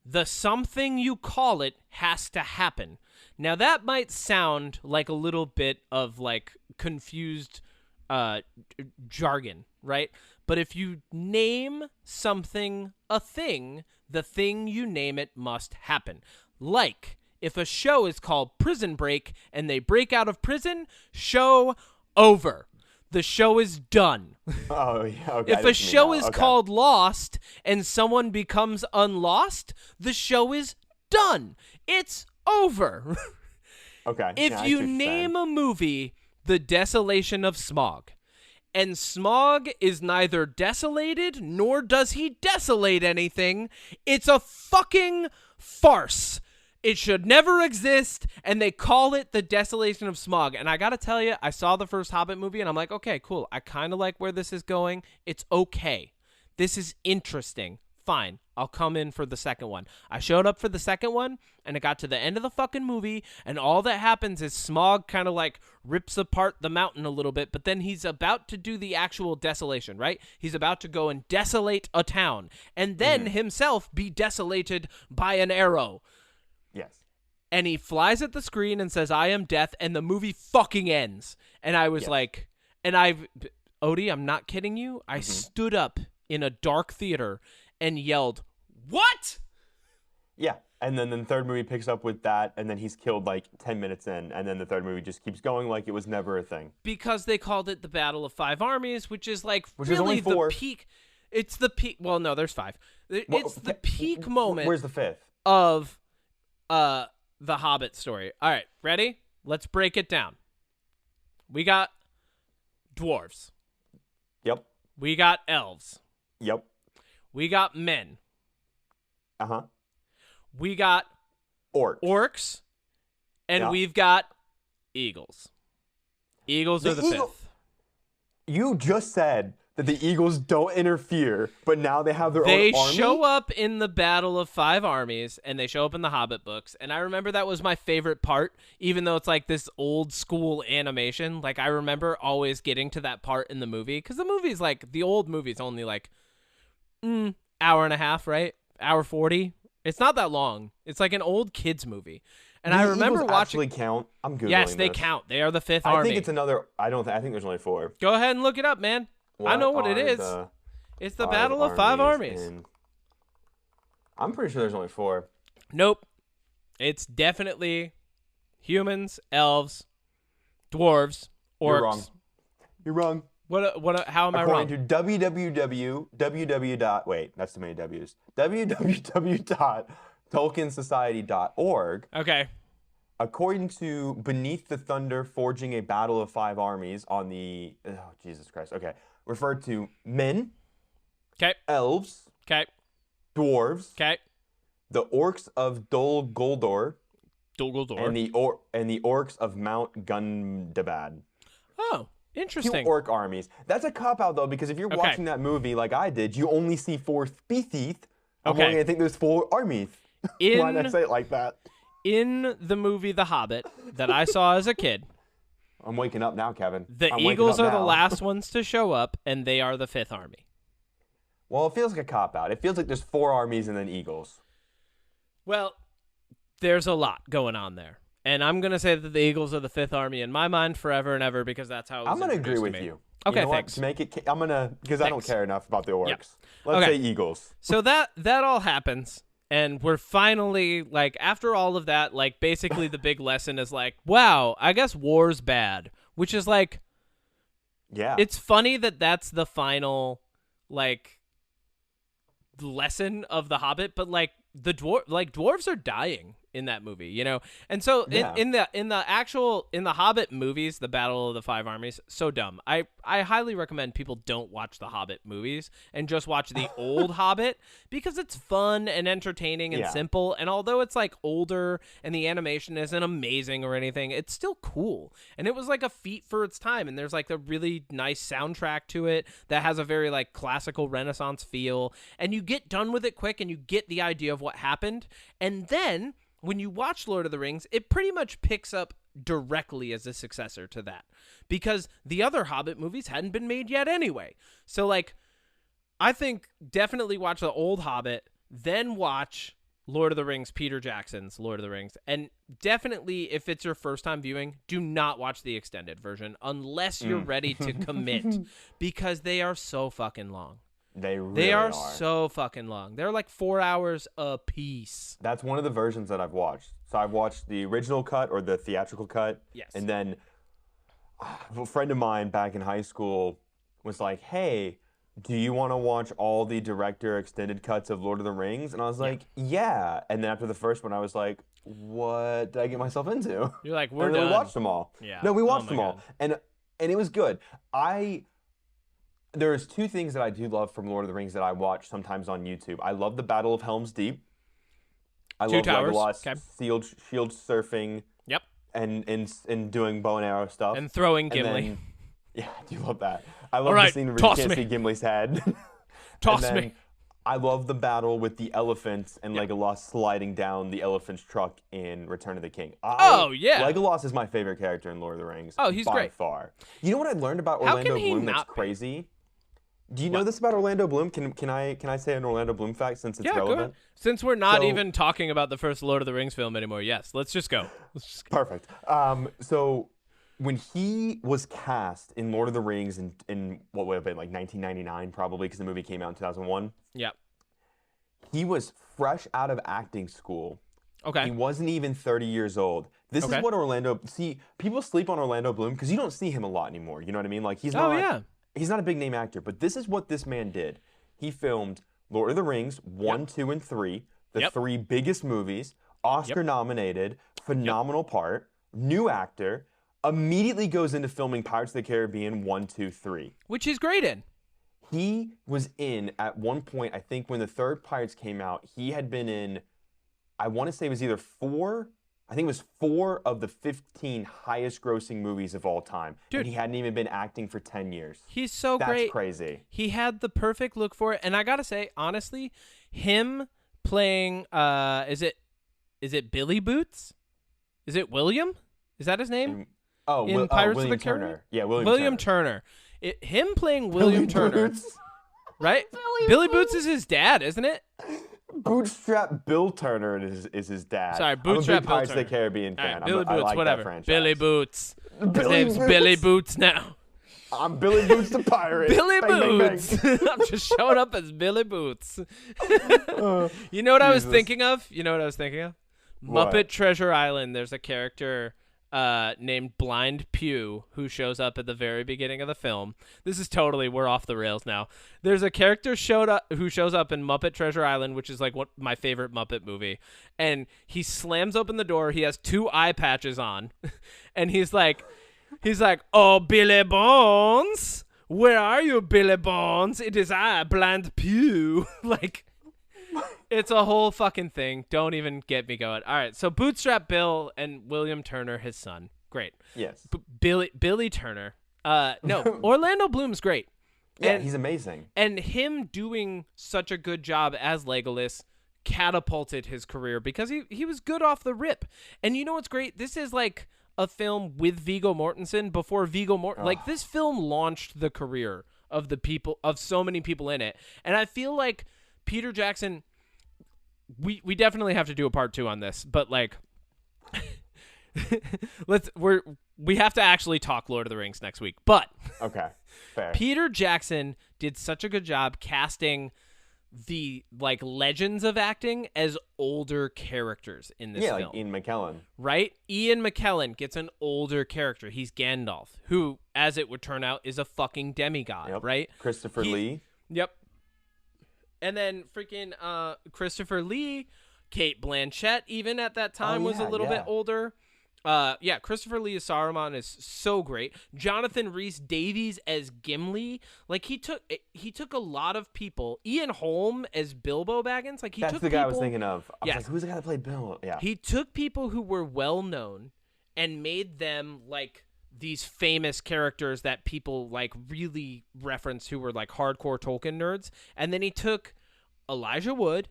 the something you call it has to happen. Now that might sound like a little bit of like confused jargon, right? But if you name something a thing, the thing you name it must happen. Like if a show is called Prison Break and they break out of prison, show over. The show is done. Oh, yeah. Okay. If a show is called Lost and someone becomes unlost, the show is done. It's over. Okay. If yeah, I you see what you're name saying. a movie The Desolation of Smaug, and Smaug is neither desolated nor does he desolate anything, it's a fucking farce. It should never exist, and they call it The Desolation of Smaug. And I gotta tell you, I saw the first Hobbit movie, and I'm like, okay, cool. I kind of like where this is going. It's okay. This is interesting. Fine. I'll come in for the second one. I showed up for the second one, and it got to the end of the fucking movie, and all that happens is Smaug kind of like rips apart the mountain a little bit, but then he's about to do the actual desolation, right? He's about to go and desolate a town, and then himself be desolated by an arrow. Yes. And he flies at the screen and says, I am death, and the movie fucking ends. And I was like, Odie, I'm not kidding you. I stood up in a dark theater and yelled, what? Yeah. And then the third movie picks up with that, and then he's killed like 10 minutes in, and then the third movie just keeps going like it was never a thing. Because they called it the Battle of Five Armies, which is like Which really is only 4. the peak. It's the peak. Well, no, there's 5. It's the peak moment Where's the 5th? of the Hobbit story. All right, ready? Let's break it down. We got dwarves. Yep. We got elves. Yep. We got men. Uh-huh. We got orcs. And we've got eagles. Eagles are the fifth. You just said that the eagles don't interfere, but now they have their own army? They show up in the Battle of Five Armies, and they show up in the Hobbit books. And I remember that was my favorite part, even though it's like this old school animation. Like, I remember always getting to that part in the movie, because the movie's like, the old movie's only like hour and a half, right? Hour 40. It's not that long. It's like an old kids movie. And I remember Eagles watching. Actually count. I'm Googling Yes, they this. count. They are the fifth I army. think it's another. I think there's only 4. Go ahead and look it up, man. I know what it is. It's the Battle of Five Armies. I'm pretty sure there's only 4. Nope. It's definitely humans, elves, dwarves, orcs. You're wrong. You're wrong. How am I wrong? According to www. Wait, that's too many W's. www.tolkiensociety.org. Okay. According to Beneath the Thunder Forging a Battle of Five Armies on the... Oh, Jesus Christ. Okay. Referred to men, Okay. elves, Okay. dwarves, Okay. the orcs of Dol Guldur, Dumbledore. and the orcs of Mount Gundabad. Oh, 2 interesting. orc armies. That's a cop-out, though, because if you're watching that movie like I did, you only see 4 species. I'm only going to think there's 4 armies. Why did I say it like that? In the movie The Hobbit that I saw as a kid, I'm waking up now, Kevin. the I'm waking Eagles up are the now. last ones to show up, and they are the fifth army. Well, it feels like a cop-out. It feels like there's 4 armies and then Eagles. Well, there's a lot going on there. And I'm going to say that the Eagles are the fifth army in my mind forever and ever because that's how it was I'm going to agree introduced with to me. you. Okay, You know what? thanks. To make it, I'm going to, because I don't Thanks. care enough about the orcs. Yeah. Let's Okay. say Eagles. So that all happens, and we're finally, like, after all of that, like, basically the big lesson is like, wow, I guess war's bad, which is like, Yeah. it's funny that that's the final, like, lesson of The Hobbit, but, like, dwarves are dying in that movie, you know? And so Yeah. in the Hobbit movies, the Battle of the Five Armies, so dumb. I highly recommend people don't watch the Hobbit movies and just watch the old Hobbit because it's fun and entertaining and Yeah. simple. And although it's like older and the animation isn't amazing or anything, it's still cool. And it was like a feat for its time. And there's like a really nice soundtrack to it that has a very like classical Renaissance feel. And you get done with it quick and you get the idea of what happened. And then when you watch Lord of the Rings, it pretty much picks up directly as a successor to that because the other Hobbit movies hadn't been made yet anyway. So, like, I think definitely watch the old Hobbit, then watch Lord of the Rings, Peter Jackson's Lord of the Rings. And definitely, if it's your first time viewing, do not watch the extended version unless you're ready to commit because they are so fucking long. They really They are are. so fucking long. They're like 4 hours a piece. That's one of the versions that I've watched. So I've watched the original cut or the theatrical cut. Yes. And then a friend of mine back in high school was like, hey, do you want to watch all the director extended cuts of Lord of the Rings? And I was like, yeah. And then after the first one, I was like, what did I get myself into? You're like, we're And then done. we watched them all. Yeah. No, we Oh watched my them all. God. And it was good. There's two things that I do love from Lord of the Rings that I watch sometimes on YouTube. I love the Battle of Helm's Deep. I Two love towers. Legolas Okay. shield surfing Yep. and doing bow and arrow stuff. And throwing And Gimli. then- yeah, I do love that. I love right, the scene where you toss can't me. see Gimli's head. Toss And then me. I love the battle with the elephants and Legolas sliding down the elephant's truck in Return of the King. Oh, yeah. Legolas is my favorite character in Lord of the Rings. Oh, he's by great. far. You know what I learned about How Orlando can he Bloom that's not be? crazy? Do you know this about Orlando Bloom? Can I say an Orlando Bloom fact since it's Yeah, go relevant? ahead. Since we're not So- even talking about the first Lord of the Rings film anymore, yes, let's just go. Perfect. So when he was cast in Lord of the Rings in what would have been like 1999 probably because the movie came out in 2001, Yep. he was fresh out of acting school. Okay. He wasn't even 30 years old. This Okay. is what people sleep on Orlando Bloom because you don't see him a lot anymore. You know what I mean? Like he's not yeah. he's not a big name actor, but this is what this man did. He filmed Lord of the Rings 1, 2, and 3, the Yep. three biggest movies, Oscar nominated, phenomenal part, new actor, immediately goes into filming Pirates of the Caribbean 1, 2, 3. Which he's great in. He was in, at one point, I think when the third Pirates came out, he had been in, I want to say it was either I think it was 4 of the 15 highest grossing movies of all time. Dude. And he hadn't even been acting for 10 years. He's so That's great. crazy. He had the perfect look for it, and I gotta say, honestly, him playing is it Billy Boots? Is it William? Is that his name? In Pirates of William the Turner. Caribbean? Yeah, William Turner. Him playing William Turner, Boots. right? Billy Boots is his dad, isn't it? Bootstrap Bill Turner is his dad. Sorry, I'm a Bootstrap big Bill Pirates of the Turner. Caribbean All right, fan. Billy I Boots, like whatever. that franchise. Billy Boots. His Billy name's Boots. Billy Boots now. I'm Billy Boots the pirate. Billy Bang, bang, bang. Boots. I'm just showing up as Billy Boots. You know what I was Jesus. thinking of? What? Muppet Treasure Island. There's a character named Blind Pew who shows up at the very beginning of the film. This is totally, we're off the rails now. There's a character who shows up in Muppet Treasure Island, which is like my favorite Muppet movie. And he slams open the door. He has 2 eye patches on. And he's like, "Oh, Billy Bones, where are you, Billy Bones? It is I, Blind Pew." Like, it's a whole fucking thing. Don't even get me going. All right, so Bootstrap Bill and William Turner, his son. Great. Yes. Billy Turner. No, Orlando Bloom's great. Yeah, And- he's amazing. And him doing such a good job as Legolas catapulted his career because he was good off the rip. And you know what's great? This is like a film with Viggo Mortensen before Viggo Mortensen. Like, this film launched the career of so many people in it. And I feel like Peter Jackson, we definitely have to do a part 2 on this, but like we have to actually talk Lord of the Rings next week. But Okay, fair. Peter Jackson did such a good job casting the like legends of acting as older characters in this Yeah, film. like Ian McKellen. Right? Ian McKellen gets an older character. He's Gandalf, who, as it would turn out, is a fucking demigod, Yep. right? Christopher Lee. Yep. And then freaking Christopher Lee, Kate Blanchett, even at that time, was a yeah, little bit yeah. older. Christopher Lee as Saruman is so great. Jonathan Rhys Davies as Gimli, like he took a lot of people. Ian Holm as Bilbo Baggins, like he That's took the guy I was people- thinking of. I was Yes. like, who's the guy that played Bill? Yeah. He took people who were well known and made them like these famous characters that people like really reference who were like hardcore Tolkien nerds. And then he took Elijah Wood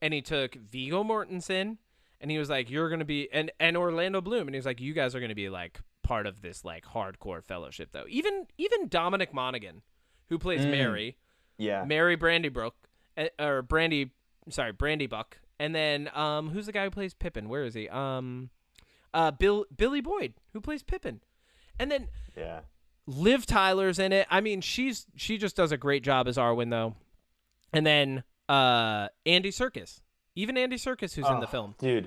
and he took Viggo Mortensen and he was like, you're going to be and Orlando Bloom. And he was like, you guys are going to be like part of this like hardcore fellowship though. Even Dominic Monaghan, who plays Mary, Yeah. Mary Brandybuck. And then who's the guy who plays Pippin? Where is he? Billy Boyd, who plays Pippin. And then Yeah. Liv Tyler's in it. I mean, she just does a great job as Arwen though. And then Andy Serkis. Even Andy Serkis who's in the film. Dude.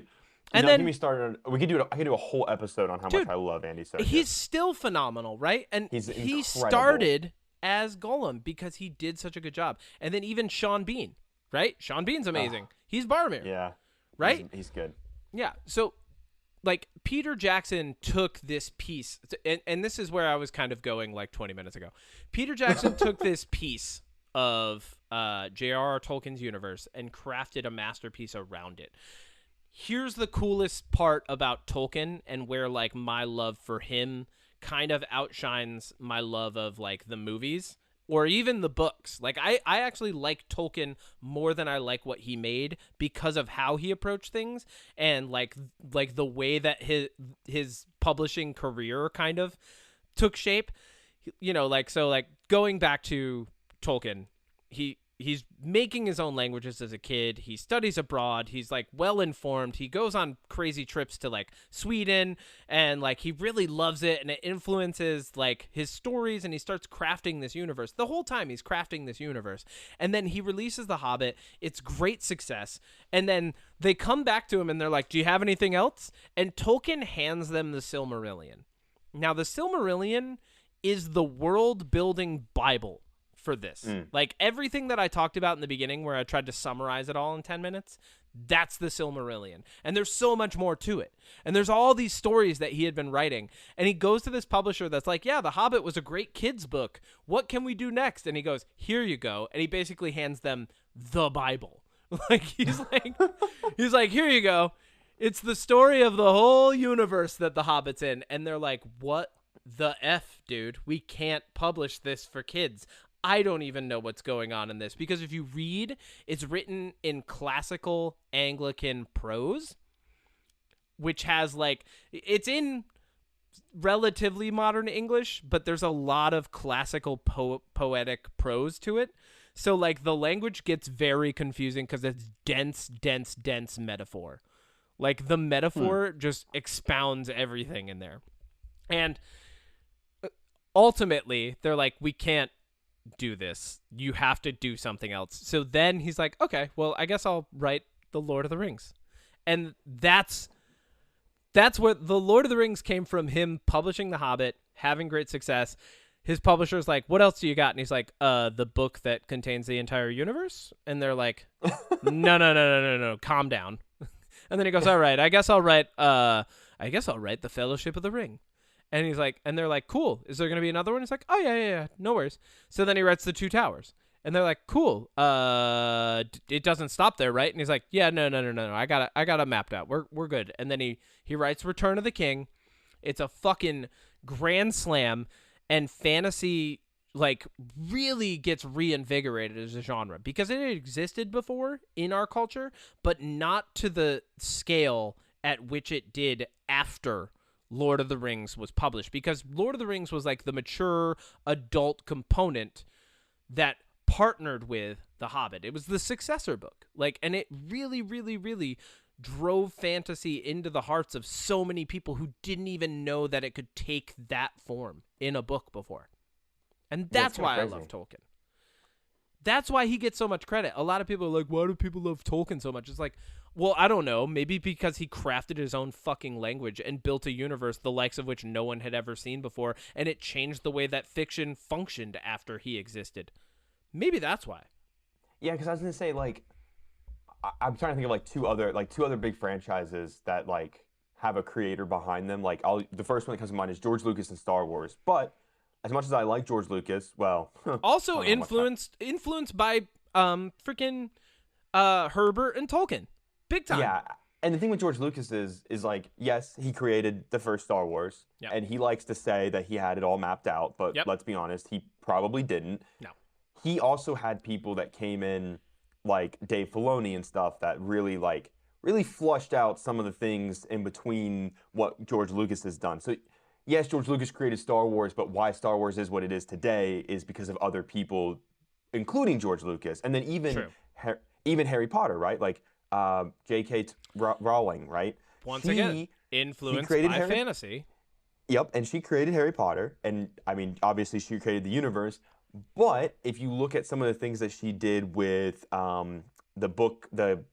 And And then- then we started. I could do a whole episode on how Dude, much I love Andy Serkis. He's still phenomenal, right? And He's he incredible. started as Gollum because he did such a good job. And then even Sean Bean, right? Sean Bean's amazing. He's Boromir. Yeah. Right? He's good. Yeah. So, like, Peter Jackson took this piece, and this is where I was kind of going like 20 minutes ago. Peter Jackson took this piece of J.R.R. Tolkien's universe and crafted a masterpiece around it. Here's the coolest part about Tolkien and where, like, my love for him kind of outshines my love of, like, the movies or even the books. Like, I actually like Tolkien more than I like what he made because of how he approached things and, like the way that his publishing career kind of took shape. You know, like, so, like, going back to Tolkien, he's making his own languages as a kid. He studies abroad. He's, like, well informed. He goes on crazy trips to, like, Sweden, and, like, he really loves it, and it influences, like, his stories, and he starts crafting this universe. The whole time he's crafting this universe. And then he releases The Hobbit. It's great success. And then they come back to him and they're like, "Do you have anything else?" And Tolkien hands them the Silmarillion. Now, the Silmarillion is the world-building Bible for this. Like, everything that I talked about in the beginning where I tried to summarize it all in 10 minutes, that's the Silmarillion. And there's so much more to it. And there's all these stories that he had been writing. And he goes to this publisher that's like, "Yeah, The Hobbit was a great kid's book. What can we do next?" And he goes, "Here you go." And he basically hands them the Bible. Like, he's like, "Here you go. It's the story of the whole universe that The Hobbit's in." And they're like, "What the F, dude? We can't publish this for kids." I don't even know what's going on in this because if you read, it's written in classical Anglican prose, which has, like, it's in relatively modern English, but there's a lot of classical poetic prose to it. So, like, the language gets very confusing because it's dense metaphor. Like, the metaphor just expounds everything in there. And ultimately, they're like, "We can't do this. You have to do something else." So then he's like, "Okay, well, I guess I'll write The Lord of the Rings." And that's where The Lord of the Rings came from, him publishing The Hobbit, having great success. His publisher's like, "What else do you got?" And he's like, "The book that contains the entire universe." And they're like, No, calm down." And then he goes, "All right, I guess I'll write The Fellowship of the Ring." And he's like, and they're like, "Cool. Is there going to be another one?" He's like, "Oh, yeah. No worries." So then he writes The Two Towers. And they're like, "Cool. It doesn't stop there, right?" And he's like, "Yeah, no. I got it mapped out. We're good." And then he writes Return of the King. It's a fucking grand slam, and fantasy, like, really gets reinvigorated as a genre because it had existed before in our culture, but not to the scale at which it did after Lord of the Rings was published, because Lord of the Rings was like the mature adult component that partnered with The Hobbit. It was the successor book. Like, and it really, really, really drove fantasy into the hearts of so many people who didn't even know that it could take that form in a book before. And that's why I love Tolkien. That's why he gets so much credit. A lot of people are like, "Why do people love Tolkien so much?" It's like, well, I don't know. Maybe because he crafted his own fucking language and built a universe the likes of which no one had ever seen before, and it changed the way that fiction functioned after he existed. Maybe that's why. Yeah, because I was gonna say, like, I'm trying to think of like two other big franchises that, like, have a creator behind them. Like, the first one that comes to mind is George Lucas and Star Wars. But as much as I like George Lucas, well, also influenced by freaking Herbert and Tolkien. Big time. Yeah, and the thing with George Lucas is like, yes, he created the first Star Wars, and he likes to say that he had it all mapped out, but let's be honest, he probably didn't. No. He also had people that came in, like Dave Filoni and stuff, that really flushed out some of the things in between what George Lucas has done. So, yes, George Lucas created Star Wars, but why Star Wars is what it is today is because of other people, including George Lucas, and then even Harry Potter, right? Like, J.K. Rowling, right? Once again, influenced by fantasy. Yep, and she created Harry Potter, and I mean, obviously she created the universe, but if you look at some of the things that she did with the book, the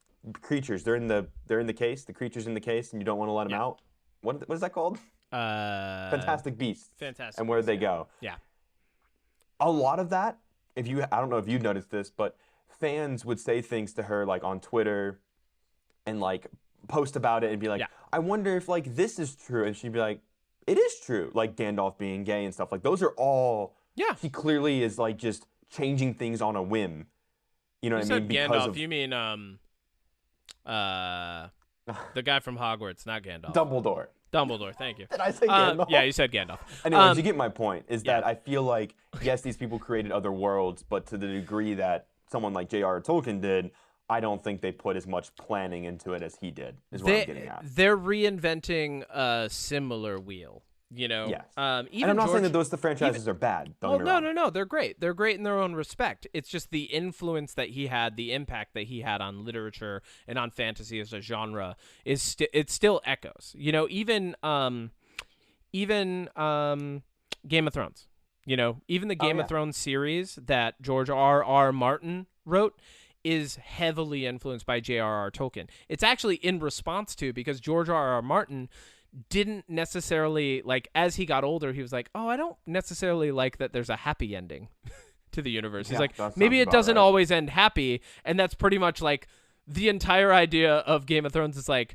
creatures, they're in the case, the creatures in the case, and you don't want to let them out. What is that called? Fantastic Beasts. Fantastic. And where did they go? Yeah. a lot of that, I don't know if you noticed this, but fans would say things to her like on Twitter and like post about it and be like, Yeah. I wonder if like this is true. And she'd be like, it is true. Like Gandalf being gay and stuff. Like those are all, Yeah. she clearly is like just changing things on a whim. You know You what I said mean? Because Gandalf. of You mean the guy from Hogwarts, not Gandalf. Dumbledore. Dumbledore. Thank you. Did I say Gandalf? Yeah, you said Gandalf. Anyways, you get my point. Is yeah. that I feel like yes, these people created other worlds, but to the degree that someone like J.R.R. Tolkien did, I don't think they put as much planning into it as he did. Is what I'm getting at. They're reinventing a similar wheel. You know, Yes. Even and I'm not saying George- that those the franchises are bad. Don't Oh get me wrong. no, they're great. They're great in their own respect. It's just the influence that he had, the impact that he had on literature and on fantasy as a genre it still echoes. You know, even Game of Thrones. You know, even the Game of Thrones series that George R.R. Martin wrote is heavily influenced by J.R.R. Tolkien. It's actually in response to, because George R.R. Martin didn't necessarily, like, as he got older, he was like, oh, I don't necessarily like that there's a happy ending to the universe. He's like, maybe it doesn't always end happy. And that's pretty much like the entire idea of Game of Thrones is like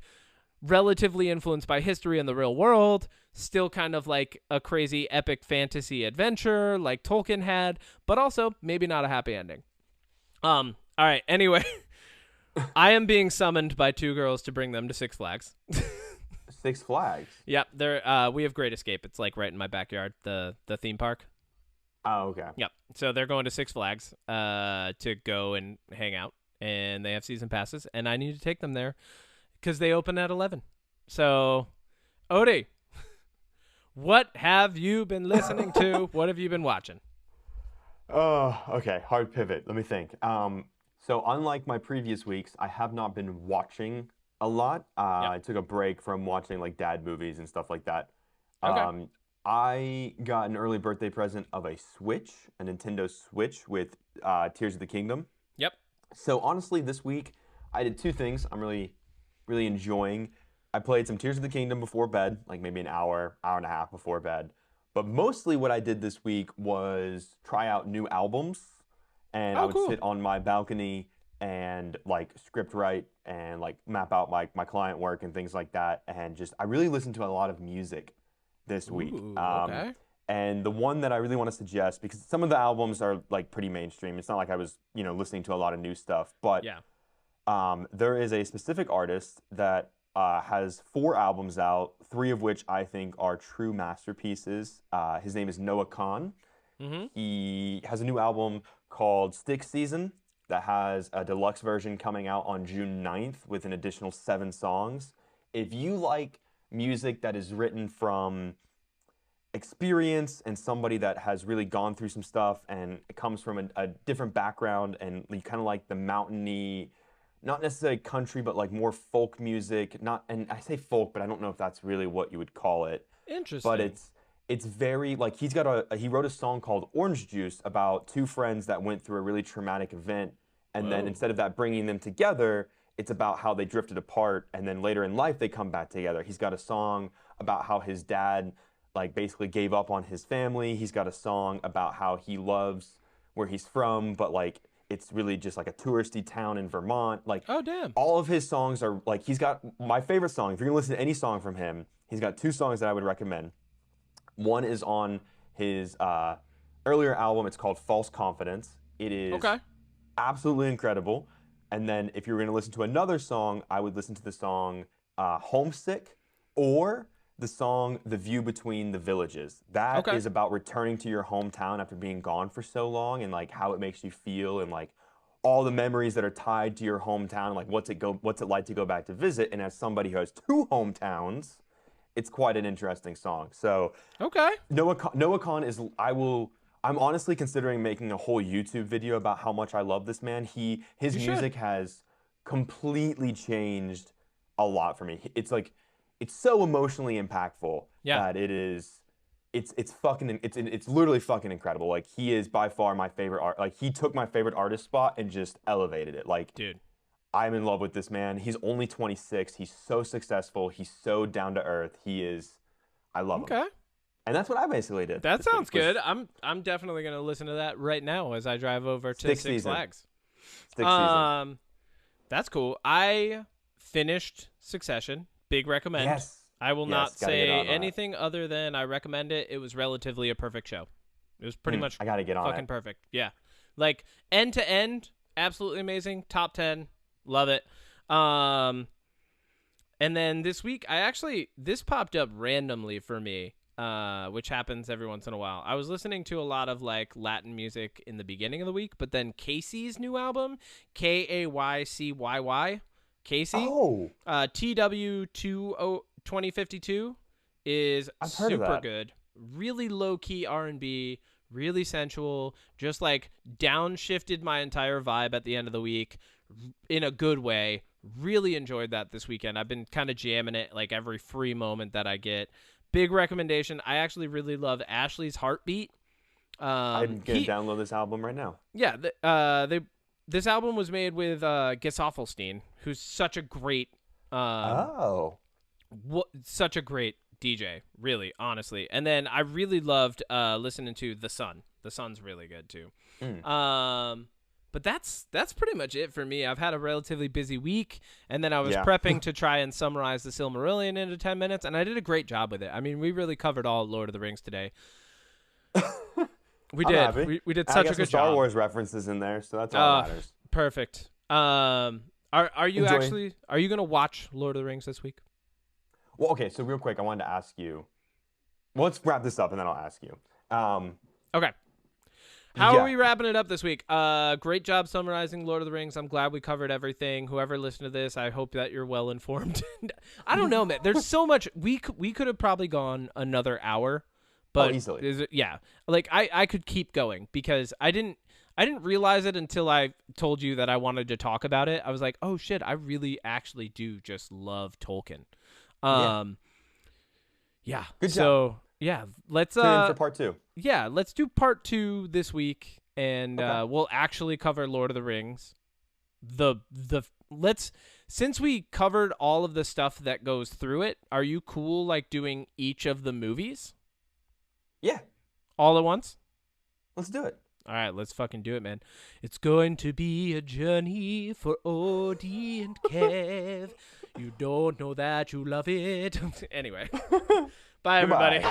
relatively influenced by history and the real world, still kind of like a crazy epic fantasy adventure like Tolkien had, but also maybe not a happy ending. All right. Anyway, I am being summoned by two girls to bring them to Six Flags. Six Flags. Yep, we have Great Escape. It's like right in my backyard, the theme park. Oh, okay. Yep. So they're going to Six Flags to go and hang out, and they have season passes, and I need to take them there because they open at 11. So, Odie, what have you been listening to? What have you been watching? Oh, okay. Hard pivot. Let me think. So unlike my previous weeks, I have not been watching a lot. I took a break from watching like dad movies and stuff like that. Okay. I got an early birthday present of a Nintendo Switch with Tears of the Kingdom. Yep. So honestly, this week I did two things I'm really, really enjoying. I played some Tears of the Kingdom before bed, like maybe an hour and a half before bed. But mostly what I did this week was try out new albums. And I would sit on my balcony and like script write and like map out my client work and things like that. And just, I really listened to a lot of music this week. Okay. And the one that I really want to suggest, because some of the albums are like pretty mainstream. It's not like I was, listening to a lot of new stuff. But there is a specific artist that has 4 albums out, 3 of which I think are true masterpieces. His name is Noah Kahan. Mm-hmm. He has a new album called Stick Season that has a deluxe version coming out on June 9th with an additional 7 songs. If you like music that is written from experience and somebody that has really gone through some stuff and it comes from a different background and you kind of like the mountainy, not necessarily country, but like more folk music, and I say folk, but I don't know if that's really what you would call it. Interesting. But it's very like he wrote a song called Orange Juice about 2 friends that went through a really traumatic event, and then instead of that bringing them together, it's about how they drifted apart, and then later in life they come back together. He's got a song about how his dad like basically gave up on his family. He's got a song about how he loves where he's from, but like it's really just like a touristy town in Vermont. Like, oh damn, all of his songs are like, he's got my favorite song. If you're gonna listen to any song from him, he's got 2 songs that I would recommend. One is on his earlier album. It's called False Confidence. It is absolutely incredible. And then if you were gonna listen to another song, I would listen to the song Homesick, or the song The View Between the Villages. That is about returning to your hometown after being gone for so long, and like how it makes you feel, and like all the memories that are tied to your hometown, like what's it like to go back to visit. And as somebody who has 2 hometowns, it's quite an interesting song. So Noah Kahan is, I'm honestly considering making a whole YouTube video about how much I love this man. His music has completely changed a lot for me. It's like, it's so emotionally impactful that it's literally fucking incredible. Like, he is by far my favorite art. Like, he took my favorite artist spot and just elevated it. Like, dude, I'm in love with this man. He's only 26. He's so successful. He's so down to earth. I love him. And that's what I basically did. That this week, sounds good. I'm definitely gonna listen to that right now as I drive over to Six Flags. Stick season. That's cool. I finished Succession. Big recommend. Yes. I will Yes, not gotta get say on that. anything other than I recommend it. It was relatively a perfect show. It was pretty much I gotta get on fucking it. perfect. Yeah. Like end to end, absolutely amazing. Top 10. Love it. And then this week this popped up randomly for me, which happens every once in a while. I was listening to a lot of like Latin music in the beginning of the week, but then Casey's new album, Kaycyy, Casey, Oh, TW 2052 is I've heard of super that. good. Really low key R&B, really sensual, just like downshifted my entire vibe at the end of the week in a good way. Really enjoyed that this weekend. I've been kind of jamming it like every free moment that I get. Big recommendation. I actually really love Ashley's Heartbeat. I'm gonna download this album right now. Yeah, this album was made with Gesaffelstein, who's such a great such a great DJ, really, honestly. And then I really loved listening to The Sun. The Sun's really good too. But that's pretty much it for me. I've had a relatively busy week, and then I was prepping to try and summarize the Silmarillion into 10 minutes, and I did a great job with it. I mean, we really covered all Lord of the Rings today. We did. We did such a good job. Star Wars references in there, so that's all that matters. Perfect. Are you gonna watch Lord of the Rings this week? Well, okay. So real quick, I wanted to ask you. Well, let's wrap this up, and then I'll ask you. Okay. How are we wrapping it up this week? Great job summarizing Lord of the Rings. I'm glad we covered everything. Whoever listened to this, I hope that you're well informed. I don't know, man. There's so much. We could have probably gone another hour, but easily. Like I could keep going because I didn't realize it until I told you that I wanted to talk about it. I was like, oh shit, I really actually do just love Tolkien. Yeah. Good job. So yeah, let's tune in for part 2. Yeah, let's do part 2 this week, and we'll actually cover Lord of the Rings. Since we covered all of the stuff that goes through it, are you cool like doing each of the movies? Yeah. All at once? Let's do it. All right, let's fucking do it, man. It's going to be a journey for Odie and Kev. You don't know that you love it. Anyway. Bye, everybody.